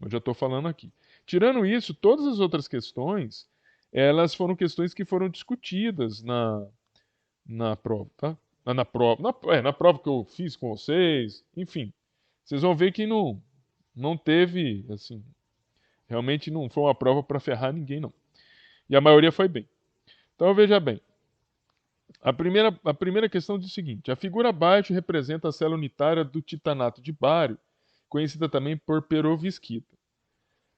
Eu já estou falando aqui. Tirando isso, todas as outras questões, elas foram questões que foram discutidas na prova, tá? na prova, na prova que eu fiz com vocês, enfim. Vocês vão ver que não teve, assim, realmente não foi uma prova para ferrar ninguém, não. E a maioria foi bem. Então veja bem. A primeira questão diz o seguinte: a figura abaixo representa a célula unitária do titanato de bário, conhecida também por perovskita.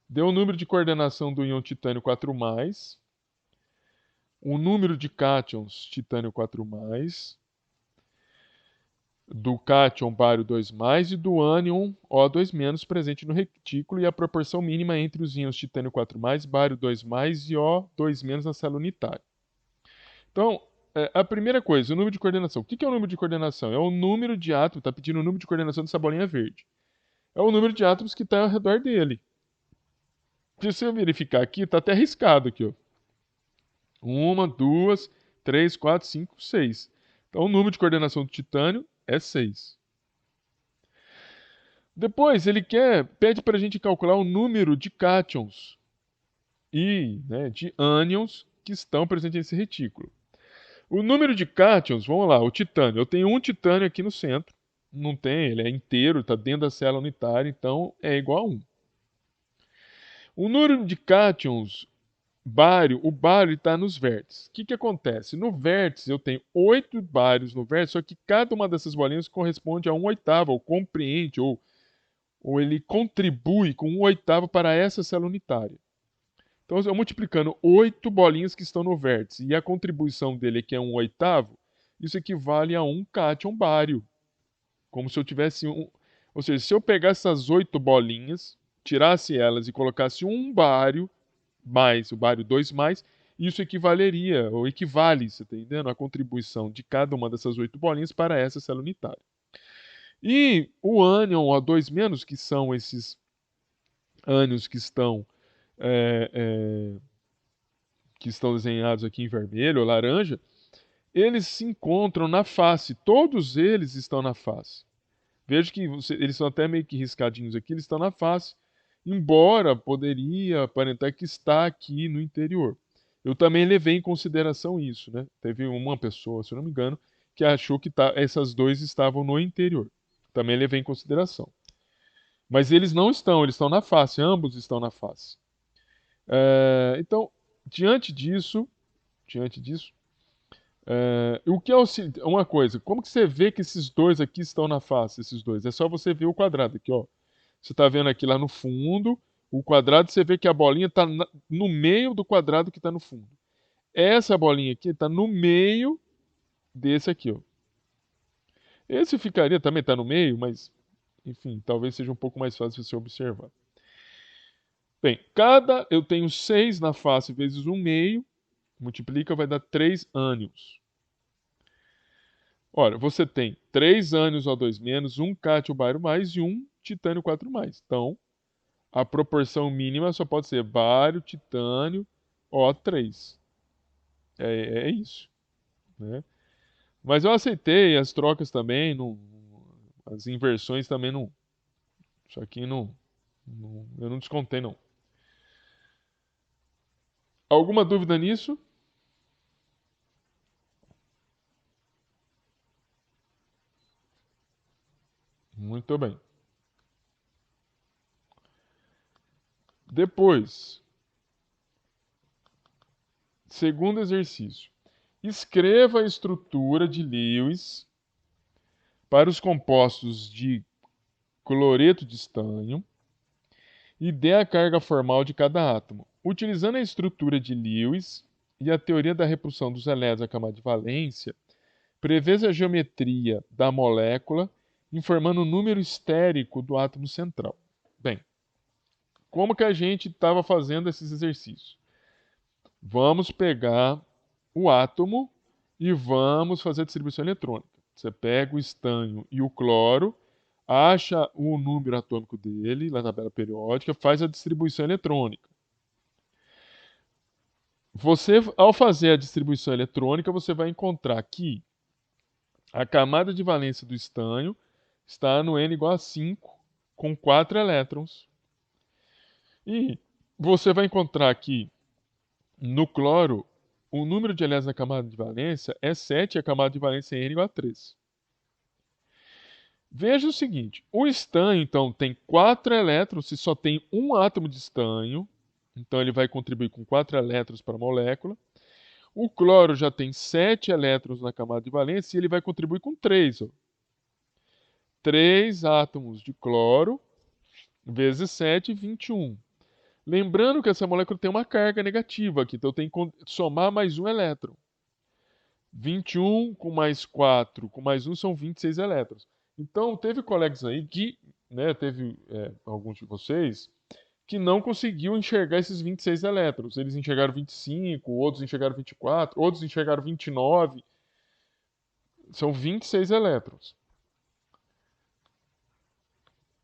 Deu o número de coordenação do íon titânio 4+, o número de cátions titânio 4+, do cátion bário 2+, e do ânion O2- presente no retículo, e a proporção mínima entre os íons titânio 4+, bário 2+, e O2- na célula unitária. Então, a primeira coisa, o número de coordenação. O que é o número de coordenação? É o número de átomos, está pedindo o número de coordenação dessa bolinha verde. É o número de átomos que está ao redor dele. Se você verificar aqui, está até riscado aqui, ó. 1, 2, 3, 4, 5, 6. Então, o número de coordenação do titânio é 6. Depois, ele pede para a gente calcular o número de cátions e de ânions que estão presentes nesse retículo. O número de cátions, vamos lá, o titânio. Eu tenho um titânio aqui no centro. Não tem, ele é inteiro, está dentro da célula unitária, então é igual a 1. O número de cátions, o bário está nos vértices. O que acontece? No vértice, eu tenho 8 bários no vértice, só que cada uma dessas bolinhas corresponde a 1/8, ou compreende, ou ele contribui com 1/8 para essa célula unitária. Então, eu multiplicando 8 bolinhas que estão no vértice e a contribuição dele aqui é 1/8, isso equivale a 1 cátion bário. Como se eu tivesse um. Ou seja, se eu pegasse essas 8 bolinhas, tirasse elas e colocasse um bário mais o bário 2+, isso equivaleria, ou equivale, você está entendendo? A contribuição de cada uma dessas 8 bolinhas para essa célula unitária. E o ânion O2-, que são esses ânions que estão desenhados aqui em vermelho ou laranja, eles se encontram na face, todos eles estão na face. Veja que eles são até meio que riscadinhos aqui, eles estão na face, embora poderia aparentar que está aqui no interior. Eu também levei em consideração isso, né? Teve uma pessoa, se eu não me engano, que achou que essas dois estavam no interior. Também levei em consideração. Mas eles não estão, eles estão na face, ambos estão na face. Então, diante disso, o que é uma coisa, como que você vê que esses dois aqui estão na face, esses dois? É só você ver o quadrado aqui, ó. Você está vendo aqui lá no fundo, o quadrado, você vê que a bolinha está no meio do quadrado que está no fundo. Essa bolinha aqui está no meio desse aqui, ó. Esse ficaria também, está no meio, mas, enfim, talvez seja um pouco mais fácil você observar. Bem, eu tenho 6 na face vezes 1/2, multiplica, vai dar 3 ânions. Ora, você tem 3 ânions O2-, 1 cátion bário mais e 1 titânio 4+. Então, a proporção mínima só pode ser bário, titânio, O3. É isso, né? Mas eu aceitei as trocas também, as inversões também não. Isso aqui eu não descontei, não. Alguma dúvida nisso? Muito bem. Depois, segundo exercício. Escreva a estrutura de Lewis para os compostos de cloreto de estanho e dê a carga formal de cada átomo. Utilizando a estrutura de Lewis e a teoria da repulsão dos elétrons à camada de valência, prevê a geometria da molécula, informando o número estérico do átomo central. Bem, como que a gente estava fazendo esses exercícios? Vamos pegar o átomo e vamos fazer a distribuição eletrônica. Você pega o estanho e o cloro, acha o número atômico dele na tabela periódica, faz a distribuição eletrônica. Ao fazer a distribuição eletrônica, você vai encontrar que a camada de valência do estanho está no N igual a 5, com 4 elétrons. E você vai encontrar que no cloro o número de elétrons na camada de valência é 7 e a camada de valência é N igual a 3. Veja o seguinte, o estanho, então, tem 4 elétrons, se só tem um átomo de estanho, então ele vai contribuir com 4 elétrons para a molécula. O cloro já tem 7 elétrons na camada de valência e ele vai contribuir com 3. 3 átomos de cloro vezes 7, 21. Lembrando que essa molécula tem uma carga negativa aqui, então eu tenho que somar mais um elétron. 21 com mais 4 com mais 1 são 26 elétrons. Então, teve colegas aí que, né, teve alguns de vocês, que não conseguiu enxergar esses 26 elétrons. Eles enxergaram 25, outros enxergaram 24, outros enxergaram 29. São 26 elétrons.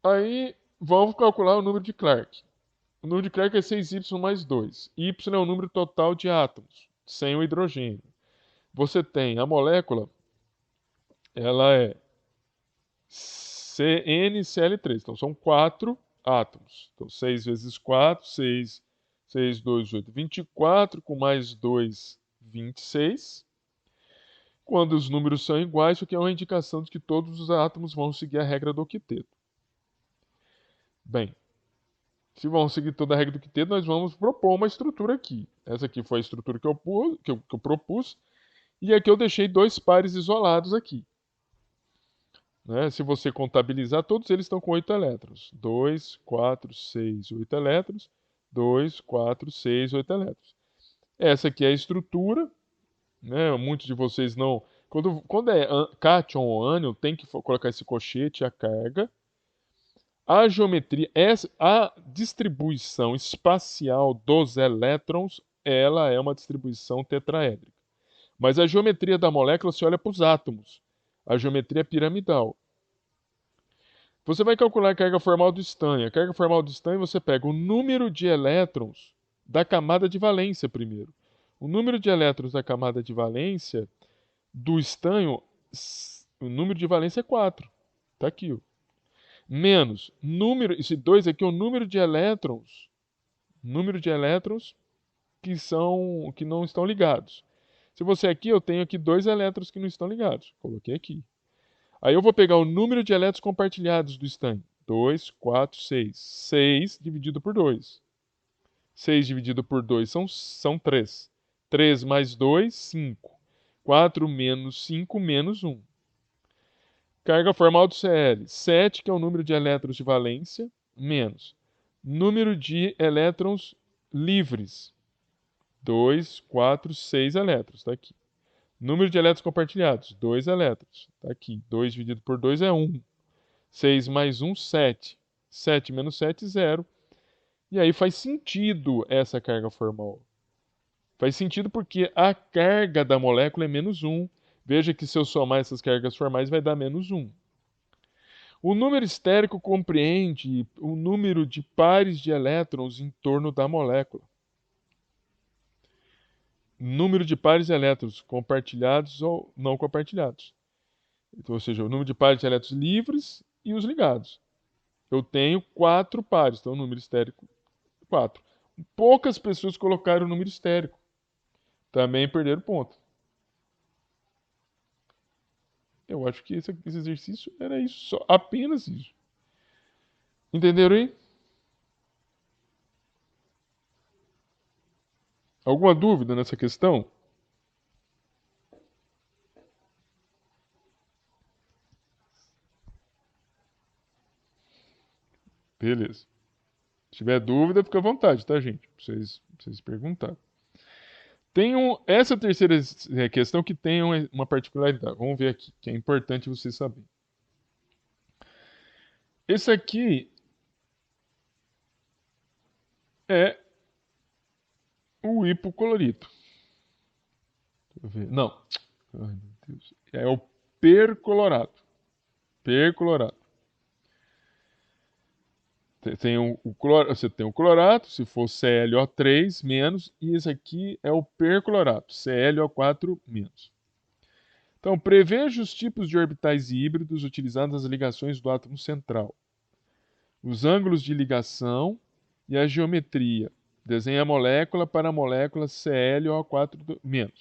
Aí, vamos calcular o número de Clark. O número de Clark é 6y mais 2. Y é o número total de átomos, sem o hidrogênio. Você tem a molécula, ela é CnCl3. Então, são 4 átomos. Então, 6 vezes 4, 6, 6, 2, 8, 24, com mais 2, 26. Quando os números são iguais, isso aqui é uma indicação de que todos os átomos vão seguir a regra do octeto. Bem, se vão seguir toda a regra do octeto, nós vamos propor uma estrutura aqui. Essa aqui foi a estrutura que eu propus. E aqui eu deixei 2 pares isolados aqui. Né? Se você contabilizar, todos eles estão com 8 elétrons. 2, 4, 6, 8 elétrons. 2, 4, 6, 8 elétrons. Essa aqui é a estrutura. Né? Muitos de vocês não... Quando é cátion ou ânion, tem que colocar esse colchete, a carga. A geometria, a distribuição espacial dos elétrons, ela é uma distribuição tetraédrica. Mas a geometria da molécula se olha para os átomos. A geometria é piramidal. Você vai calcular a carga formal do estanho. A carga formal do estanho você pega o número de elétrons da camada de valência primeiro. O número de elétrons da camada de valência do estanho, o número de valência é 4. Está aqui. Ó. Menos, esse 2 aqui é o número de elétrons que não estão ligados. Se você aqui, eu tenho aqui 2 elétrons que não estão ligados. Coloquei aqui. Aí eu vou pegar o número de elétrons compartilhados do estanho. 2, 4, 6. 6 dividido por 2. 6 dividido por 2 são 3. 3 mais 2, 5. 4 menos 5 menos 1. Carga formal do Cl. 7, que é o número de elétrons de valência, menos número de elétrons livres. 2, 4, 6 elétrons. Está aqui. Número de elétrons compartilhados, 2 elétrons. Está aqui. 2 dividido por 2 é 1. 6 mais 1, 7. 7 menos 7, 0. E aí faz sentido essa carga formal. Faz sentido porque a carga da molécula é menos 1. Veja que se eu somar essas cargas formais vai dar menos 1. O número estérico compreende o número de pares de elétrons em torno da molécula. Número de pares de elétrons compartilhados ou não compartilhados. Então, ou seja, o número de pares de elétrons livres e os ligados. Eu tenho 4 pares, então o número estérico 4. Poucas pessoas colocaram o número estérico. Também perderam ponto. Eu acho que esse exercício era isso, só, apenas isso. Entenderam aí? Alguma dúvida nessa questão? Beleza. Se tiver dúvida, fica à vontade, tá, gente? Pra vocês perguntarem. Tem essa terceira questão que tem uma particularidade. Vamos ver aqui, que é importante você saber. Esse aqui é o hipoclorito. Deixa eu ver. Não. Ai, meu Deus. É o perclorato. Perclorato. Você tem o clorato, se for ClO3 menos, e esse aqui é o perclorato, ClO4 menos. Então, preveja os tipos de orbitais híbridos utilizados nas ligações do átomo central, os ângulos de ligação e a geometria. Desenhe a molécula para a molécula ClO4-.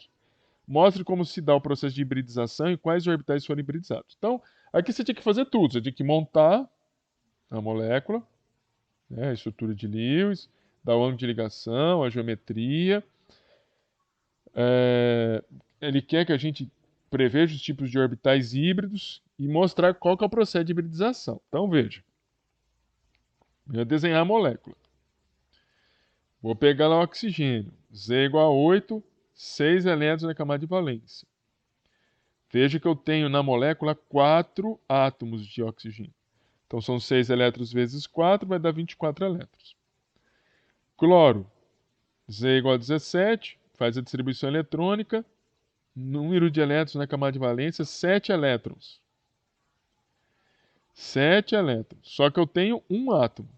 Mostre como se dá o processo de hibridização e quais orbitais foram hibridizados. Então, aqui você tinha que fazer tudo. Você tinha que montar a molécula, né, a estrutura de Lewis, dar o ângulo de ligação, a geometria. Ele quer que a gente preveja os tipos de orbitais híbridos e mostrar qual que é o processo de hibridização. Então, veja. Eu vou desenhar a molécula. Vou pegar lá o oxigênio. Z igual a 8, 6 elétrons na camada de valência. Veja que eu tenho na molécula 4 átomos de oxigênio. Então são 6 elétrons vezes 4, vai dar 24 elétrons. Cloro. Z igual a 17, faz a distribuição eletrônica. Número de elétrons na camada de valência, 7 elétrons. 7 elétrons. Só que eu tenho um átomo.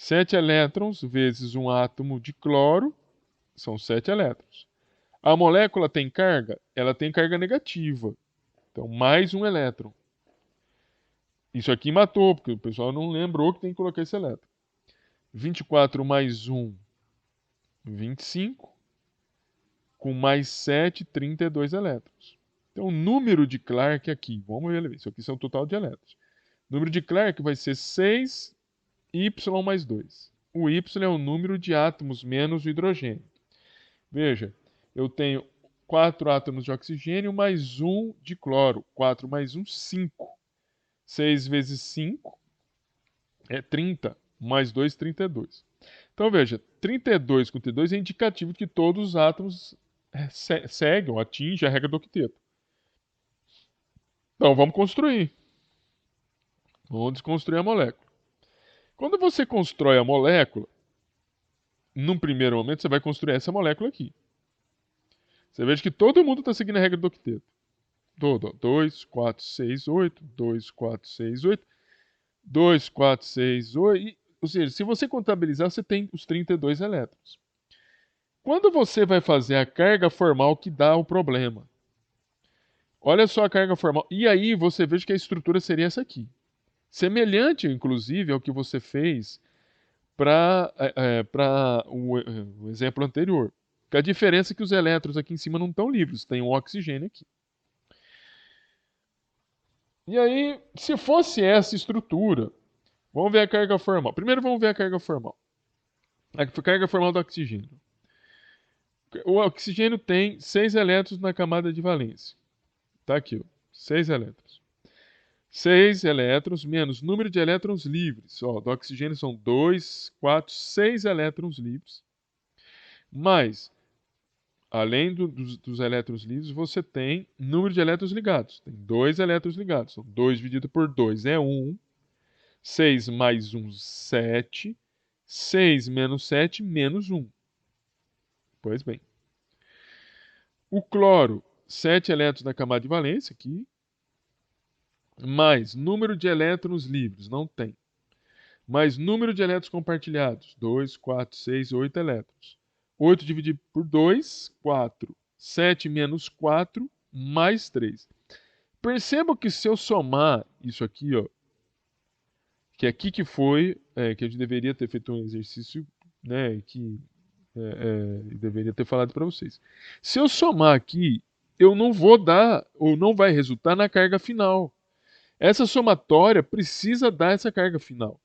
7 elétrons vezes um átomo de cloro são 7 elétrons. A molécula tem carga? Ela tem carga negativa. Então, mais um elétron. Isso aqui matou, porque o pessoal não lembrou que tem que colocar esse elétron. 24 mais 1, 25. Com mais 7, 32 elétrons. Então, o número de Clark aqui, vamos ver, isso aqui são o total de elétrons. O número de Clark vai ser 6 Y mais 2. O Y é o número de átomos menos o hidrogênio. Veja, eu tenho 4 átomos de oxigênio mais 1 de cloro. 4 mais 1, 5. 6 vezes 5 é 30. Mais 2, 32. Então, veja, 32 com 32 é indicativo de que todos os átomos seguem ou atingem a regra do octeto. Então, vamos construir. Vamos desconstruir a molécula. Quando você constrói a molécula, num primeiro momento você vai construir essa molécula aqui. Você veja que todo mundo está seguindo a regra do octeto. Todo. 2, 4, 6, 8. 2, 4, 6, 8. 2, 4, 6, 8. Ou seja, se você contabilizar, você tem os 32 elétrons. Quando você vai fazer a carga formal que dá o problema. Olha só a carga formal. E aí você veja que a estrutura seria essa aqui. Semelhante, inclusive, ao que você fez para o exemplo anterior. A diferença é que os elétrons aqui em cima não estão livres, tem um oxigênio aqui. E aí, se fosse essa estrutura, vamos ver a carga formal. Primeiro vamos ver a carga formal. A carga formal do oxigênio. O oxigênio tem 6 elétrons na camada de valência. Está aqui, ó, 6 elétrons. 6 elétrons menos número de elétrons livres. Ó, do oxigênio são 2, 4, 6 elétrons livres. Mais, além dos elétrons livres, você tem número de elétrons ligados. Tem 2 elétrons ligados. Então, 2 dividido por 2 é 1. 6 mais 1, 7. 6 menos 7, menos 1. Pois bem. O cloro, 7 elétrons na camada de valência, aqui. Mais número de elétrons livres, não tem. Mais número de elétrons compartilhados, 2, 4, 6, 8 elétrons. 8 dividido por 2, 4. 7 menos 4, mais 3. Perceba que se eu somar isso aqui, ó, que aqui que foi, que a gente deveria ter feito um exercício, né, que deveria ter falado para vocês. Se eu somar aqui, eu não vou dar, ou não vai resultar na carga final. Essa somatória precisa dar essa carga final.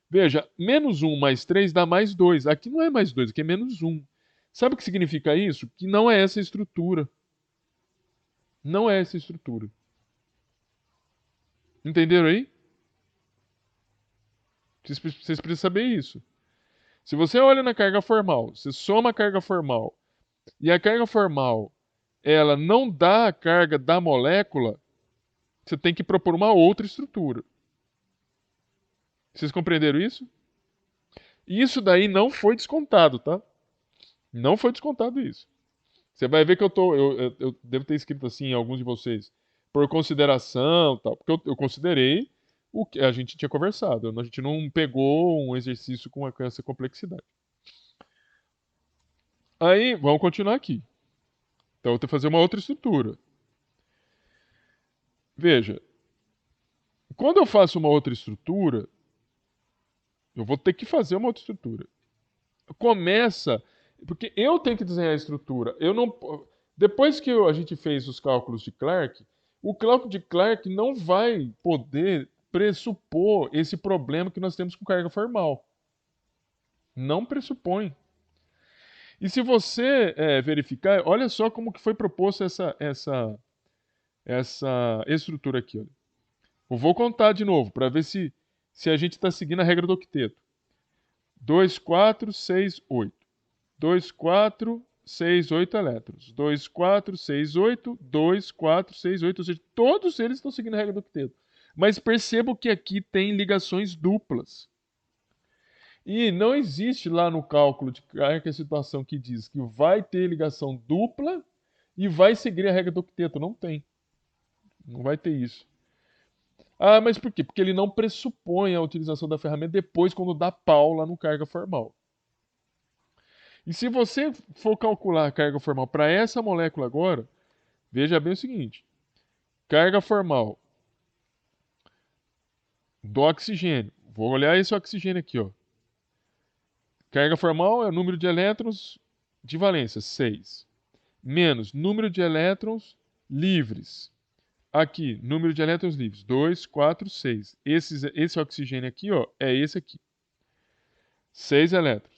Veja, menos 1 mais 3 dá mais 2. Aqui não é mais 2, aqui é menos 1. Sabe o que significa isso? Que não é essa estrutura. Não é essa estrutura. Entenderam aí? Vocês precisam saber isso. Se você olha na carga formal, você soma a carga formal, e a carga formal ela não dá a carga da molécula, você tem que propor uma outra estrutura. Vocês compreenderam isso? Isso daí não foi descontado, tá? Não foi descontado isso. Você vai ver que eu devo ter escrito assim em alguns de vocês, por consideração, tal, porque eu considerei o que a gente tinha conversado. A gente não pegou um exercício com essa complexidade. Aí, vamos continuar aqui. Então, eu vou ter que fazer uma outra estrutura. Veja, quando eu faço uma outra estrutura, eu vou ter que fazer uma outra estrutura. começa... Porque eu tenho que desenhar a estrutura. Eu não... Depois que a gente fez os cálculos de Clark, o cálculo de Clark não vai poder pressupor esse problema que nós temos com carga formal. Não pressupõe. E se você verificar, olha só como que foi proposta essa estrutura aqui. Olha. Eu vou contar de novo para ver se a gente está seguindo a regra do octeto. 2, 4, 6, 8. 2, 4, 6, 8 elétrons. 2, 4, 6, 8. 2, 4, 6, 8. Ou seja, todos eles estão seguindo a regra do octeto. Mas percebo que aqui tem ligações duplas. E não existe lá no cálculo de Clark a situação que diz que vai ter ligação dupla e vai seguir a regra do octeto. Não tem. Não vai ter isso. Ah, mas por quê? Porque ele não pressupõe a utilização da ferramenta depois quando dá pau lá no carga formal. E se você for calcular a carga formal para essa molécula agora, veja bem o seguinte. Carga formal do oxigênio. Vou olhar esse oxigênio aqui, ó. Carga formal é o número de elétrons de valência, 6. Menos número de elétrons livres. Aqui, número de elétrons livres, 2, 4, 6. Esse oxigênio aqui, ó, é esse aqui. 6 elétrons.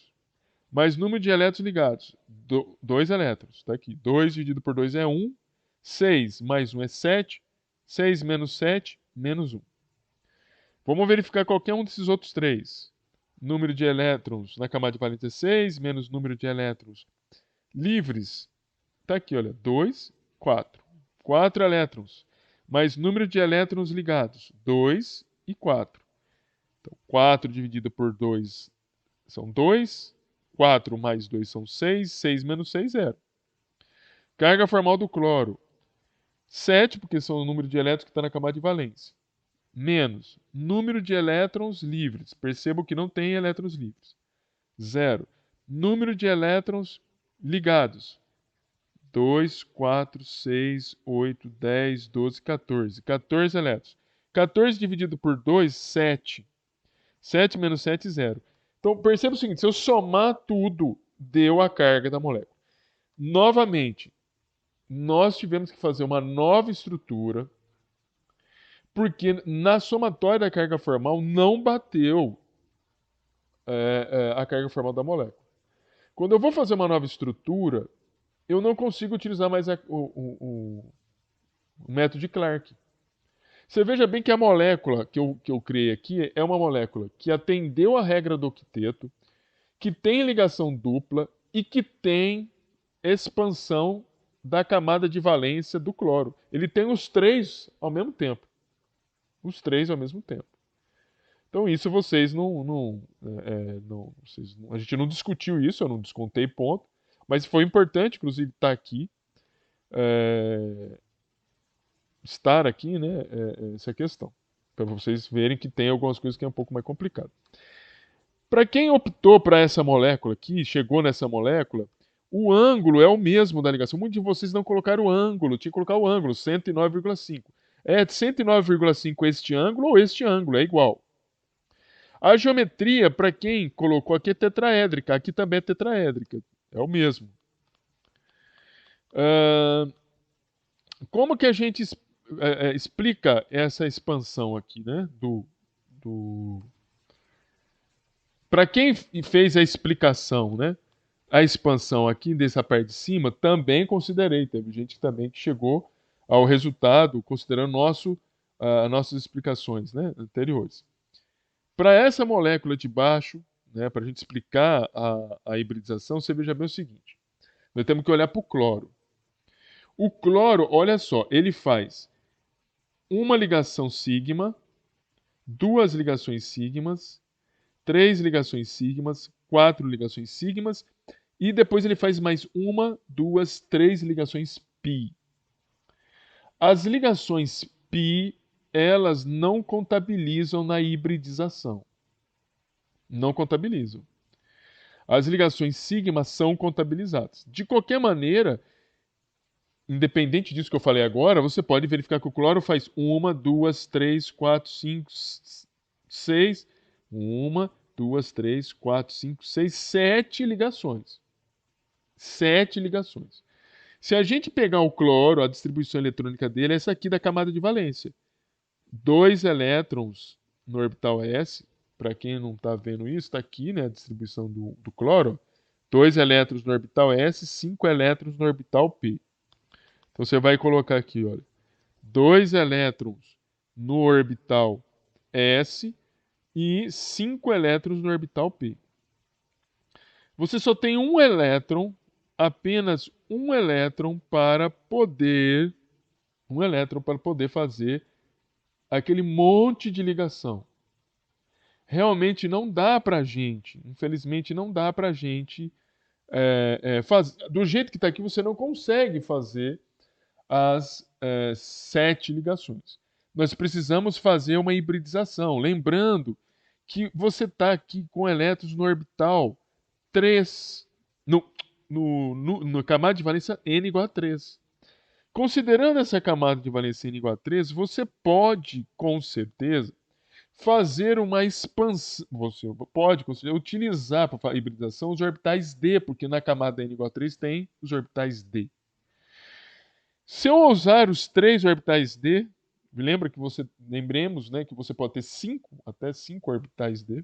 Mais número de elétrons ligados, 2 elétrons. Está aqui. 2 dividido por 2 é 1. 6 mais 1 é 7. 6 menos 7, menos 1. Vamos verificar qualquer um desses outros três. Número de elétrons na camada de valência é 6, menos número de elétrons livres. Está aqui, olha. 2, 4. 4 elétrons. Mais número de elétrons ligados, 2 e 4. Então, 4 dividido por 2 são 2. 4 mais 2 são 6. 6 menos 6, 0. Carga formal do cloro, 7, porque são o número de elétrons que está na camada de valência. Menos número de elétrons livres. Percebam que não tem elétrons livres. 0. Número de elétrons ligados. 2, 4, 6, 8, 10, 12, 14. 14 elétrons. 14 dividido por 2, 7. 7 menos 7, 0. Então, perceba o seguinte, se eu somar tudo, deu a carga da molécula. Novamente, nós tivemos que fazer uma nova estrutura, porque na somatória da carga formal não bateu a carga formal da molécula. Quando eu vou fazer uma nova estrutura, eu não consigo utilizar mais o método de Clark. Você veja bem que a molécula que eu criei aqui é uma molécula que atendeu a regra do octeto, que tem ligação dupla e que tem expansão da camada de valência do cloro. Ele tem os três ao mesmo tempo. Os três ao mesmo tempo. Então isso vocês não, a gente não discutiu isso, eu não descontei ponto, mas foi importante, inclusive, estar aqui, né, essa questão, para vocês verem que tem algumas coisas que é um pouco mais complicado. Para quem optou para essa molécula aqui, chegou nessa molécula, o ângulo é o mesmo da ligação. Muitos de vocês não colocaram o ângulo, tinha que colocar o ângulo, 109,5. É 109,5 este ângulo ou este ângulo, é igual. A geometria, para quem colocou aqui, é tetraédrica. Aqui também é tetraédrica. É o mesmo. Como que a gente explica essa expansão aqui, né? Para quem fez a explicação, né? A expansão aqui dessa parte de cima, também considerei. Teve gente também que chegou ao resultado considerando nossas explicações, né, anteriores. Para essa molécula de baixo, né, para a gente explicar a hibridização, você veja bem o seguinte. Nós temos que olhar para o cloro. O cloro, olha só, ele faz uma ligação sigma, duas ligações sigmas, três ligações sigmas, quatro ligações sigmas, e depois ele faz mais uma, duas, três ligações pi. As ligações pi, elas não contabilizam na hibridização. Não contabilizam. As ligações sigma são contabilizadas. De qualquer maneira, independente disso que eu falei agora, você pode verificar que o cloro faz uma, duas, três, quatro, cinco, seis. Uma, 2, 3, 4, 5, 6, 7 ligações. 7 ligações. Se a gente pegar o cloro, a distribuição eletrônica dele é essa aqui da camada de valência. 2 elétrons no orbital S. Para quem não está vendo isso, está aqui, né, a distribuição do cloro. 2 elétrons no orbital S, 5 elétrons no orbital P. Então você vai colocar aqui, olha, 2 elétrons no orbital S e 5 elétrons no orbital P. Você só tem um elétron, apenas um elétron para poder fazer aquele monte de ligação. Realmente não dá para a gente, infelizmente não dá para a gente fazer. Do jeito que está aqui, você não consegue fazer as 7 ligações. Nós precisamos fazer uma hibridização. Lembrando que você está aqui com elétrons no orbital 3, no camada de valência N igual a 3. Considerando essa camada de valência N igual a 3, você pode, com certeza, fazer uma expansão. Você pode utilizar para a hibridização os orbitais D, porque na camada N igual a 3 tem os orbitais D. Se eu usar os 3 orbitais D, lembremos, né, que você pode ter até 5 orbitais D.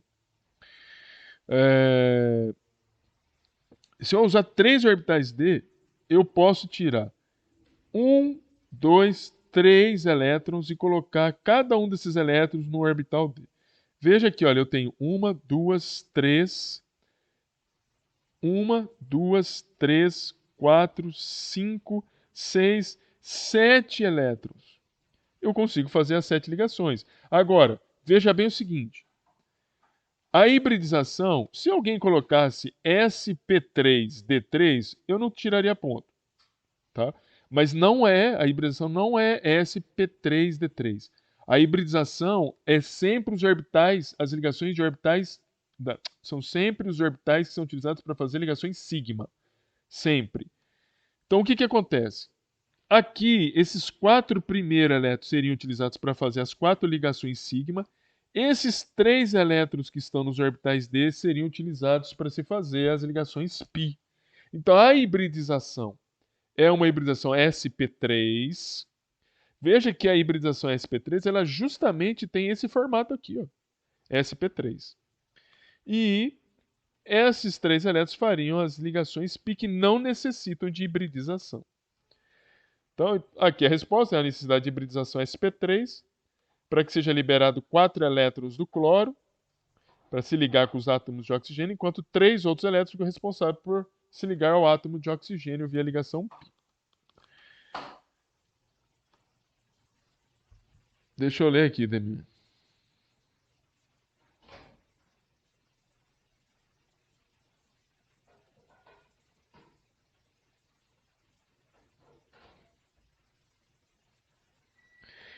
Se eu usar 3 orbitais D, eu posso tirar 1, 2, 3 elétrons e colocar cada um desses elétrons no orbital D. Veja aqui, olha, eu tenho 1, 2, 3, 4, 5, 6, 7 elétrons. Eu consigo fazer as 7 ligações. Agora, veja bem o seguinte. A hibridização, se alguém colocasse sp3d3, eu não tiraria ponto. Tá? Mas a hibridização não é sp3d3. A hibridização é sempre os orbitais, as ligações de orbitais, são sempre os orbitais que são utilizados para fazer ligações sigma. Sempre. Então, o que acontece? Aqui, esses 4 primeiros elétrons seriam utilizados para fazer as 4 ligações sigma. Esses 3 elétrons que estão nos orbitais D seriam utilizados para se fazer as ligações π. Então, a hibridização é uma hibridização sp3. Veja que a hibridização sp3 ela justamente tem esse formato aqui, ó, sp3. E esses 3 elétrons fariam as ligações π que não necessitam de hibridização. Então, aqui a resposta é a necessidade de hibridização sp3 para que seja liberado 4 elétrons do cloro para se ligar com os átomos de oxigênio, enquanto 3 outros elétrons ficam responsáveis por se ligar ao átomo de oxigênio via ligação π. Deixa eu ler aqui, Demir.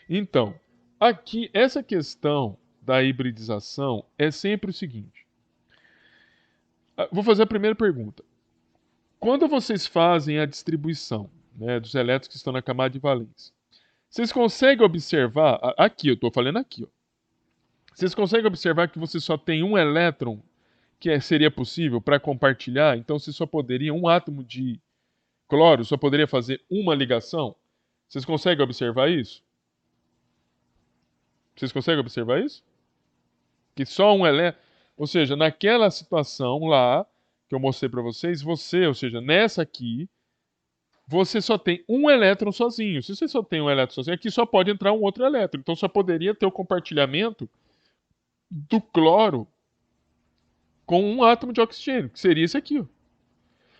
Então, aqui, essa questão da hibridização é sempre o seguinte. Vou fazer a primeira pergunta. Quando vocês fazem a distribuição, né, dos elétrons que estão na camada de valência, vocês conseguem observar, aqui, eu estou falando aqui, ó, vocês conseguem observar que você só tem um elétron que seria possível para compartilhar? Então, você só poderia, um átomo de cloro só poderia fazer uma ligação? Vocês conseguem observar isso? Vocês conseguem observar isso? Que só um elétron... Ou seja, naquela situação lá, que eu mostrei para vocês, ou seja, nessa aqui, você só tem um elétron sozinho. Se você só tem um elétron sozinho, aqui só pode entrar um outro elétron. Então só poderia ter o compartilhamento do cloro com um átomo de oxigênio, que seria esse aqui, ó.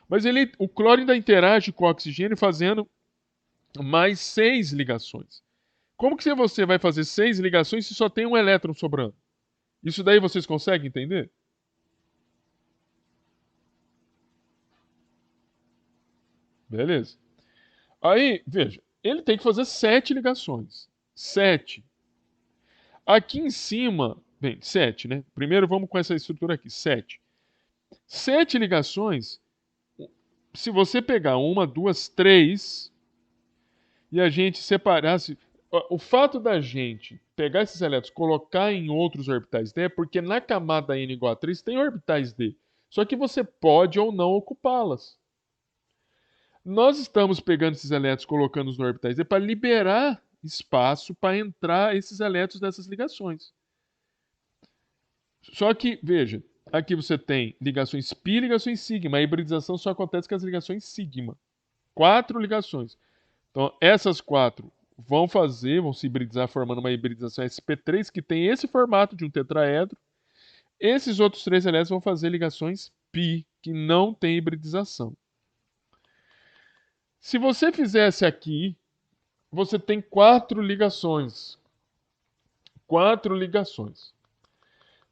Mas o cloro ainda interage com o oxigênio fazendo mais 6 ligações. Como que você vai fazer 6 ligações se só tem um elétron sobrando? Isso daí vocês conseguem entender? Beleza. Aí, veja, ele tem que fazer 7 ligações. 7. Aqui em cima, bem, 7, né? Primeiro vamos com essa estrutura aqui, 7. 7 ligações, se você pegar 1, 2, 3, e a gente separasse... O fato da gente pegar esses elétrons, colocar em outros orbitais D, é porque na camada N igual a 3 tem orbitais D. Só que você pode ou não ocupá-las. Nós estamos pegando esses elétrons, colocando-os no orbitais D para liberar espaço para entrar esses elétrons dessas ligações. Só que, veja, aqui você tem ligações π e ligações sigma. A hibridização só acontece com as ligações sigma. 4 ligações. Então, essas 4 vão se hibridizar formando uma hibridização sp3 que tem esse formato de um tetraedro. Esses outros 3 elétrons vão fazer ligações π, que não tem hibridização. Se você fizesse aqui, você tem 4 ligações. 4 ligações.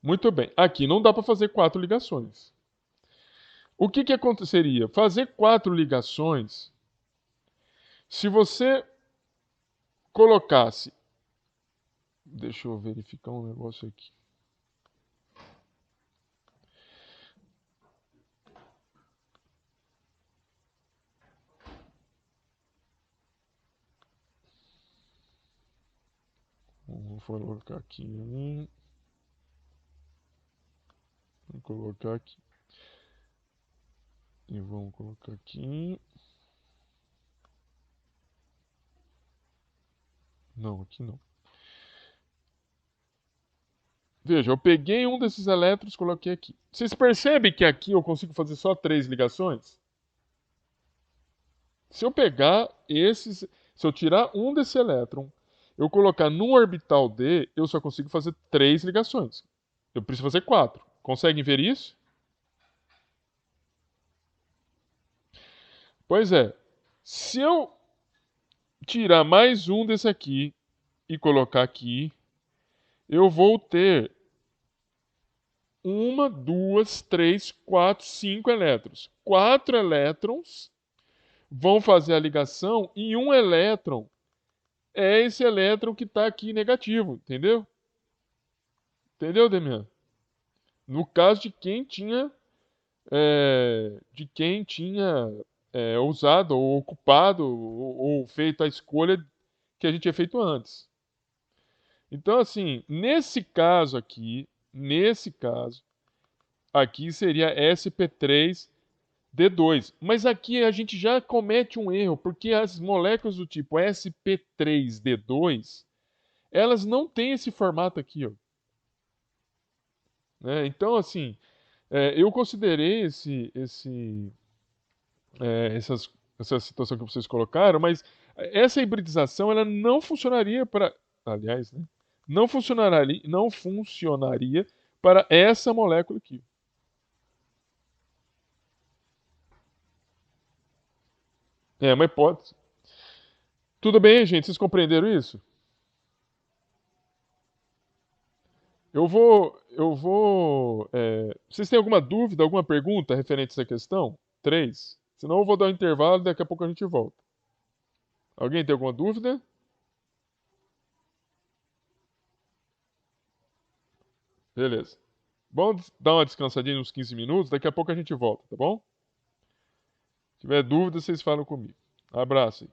Muito bem. Aqui não dá para fazer 4 ligações. O que aconteceria? Fazer 4 ligações, se você colocasse... Deixa eu verificar um negócio aqui. Vou colocar aqui. Vou colocar aqui. E vamos colocar aqui. Não, aqui não. Veja, eu peguei um desses elétrons e coloquei aqui. Vocês percebem que aqui eu consigo fazer só 3 ligações? Se eu pegar esses... Se eu tirar um desse elétron, eu colocar num orbital D, eu só consigo fazer 3 ligações. Eu preciso fazer 4. Conseguem ver isso? Pois é. Se eu tirar mais um desse aqui e colocar aqui, eu vou ter 1, 2, 3, 4, 5 elétrons. 4 elétrons vão fazer a ligação e um elétron é esse elétron que está aqui negativo, entendeu? Entendeu, Demian? No caso de quem tinha usado ou ocupado ou feito a escolha que a gente tinha feito antes. Então, assim, nesse caso aqui seria sp3d2. Mas aqui a gente já comete um erro, porque as moléculas do tipo sp3d2, elas não têm esse formato aqui, ó. Né? Então, assim, eu considerei essa situação que vocês colocaram, mas essa hibridização ela não funcionaria para... Aliás, né? Não funcionaria para essa molécula aqui. É uma hipótese. Tudo bem, gente? Vocês compreenderam isso? Vocês têm alguma dúvida, alguma pergunta referente a essa questão? 3. Senão eu vou dar um intervalo e daqui a pouco a gente volta. Alguém tem alguma dúvida? Beleza. Vamos dar uma descansadinha uns 15 minutos, daqui a pouco a gente volta, tá bom? Se tiver dúvida, vocês falam comigo. Abraço aí.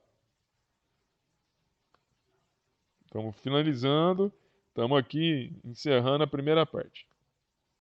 Estamos finalizando. Estamos aqui encerrando a primeira parte.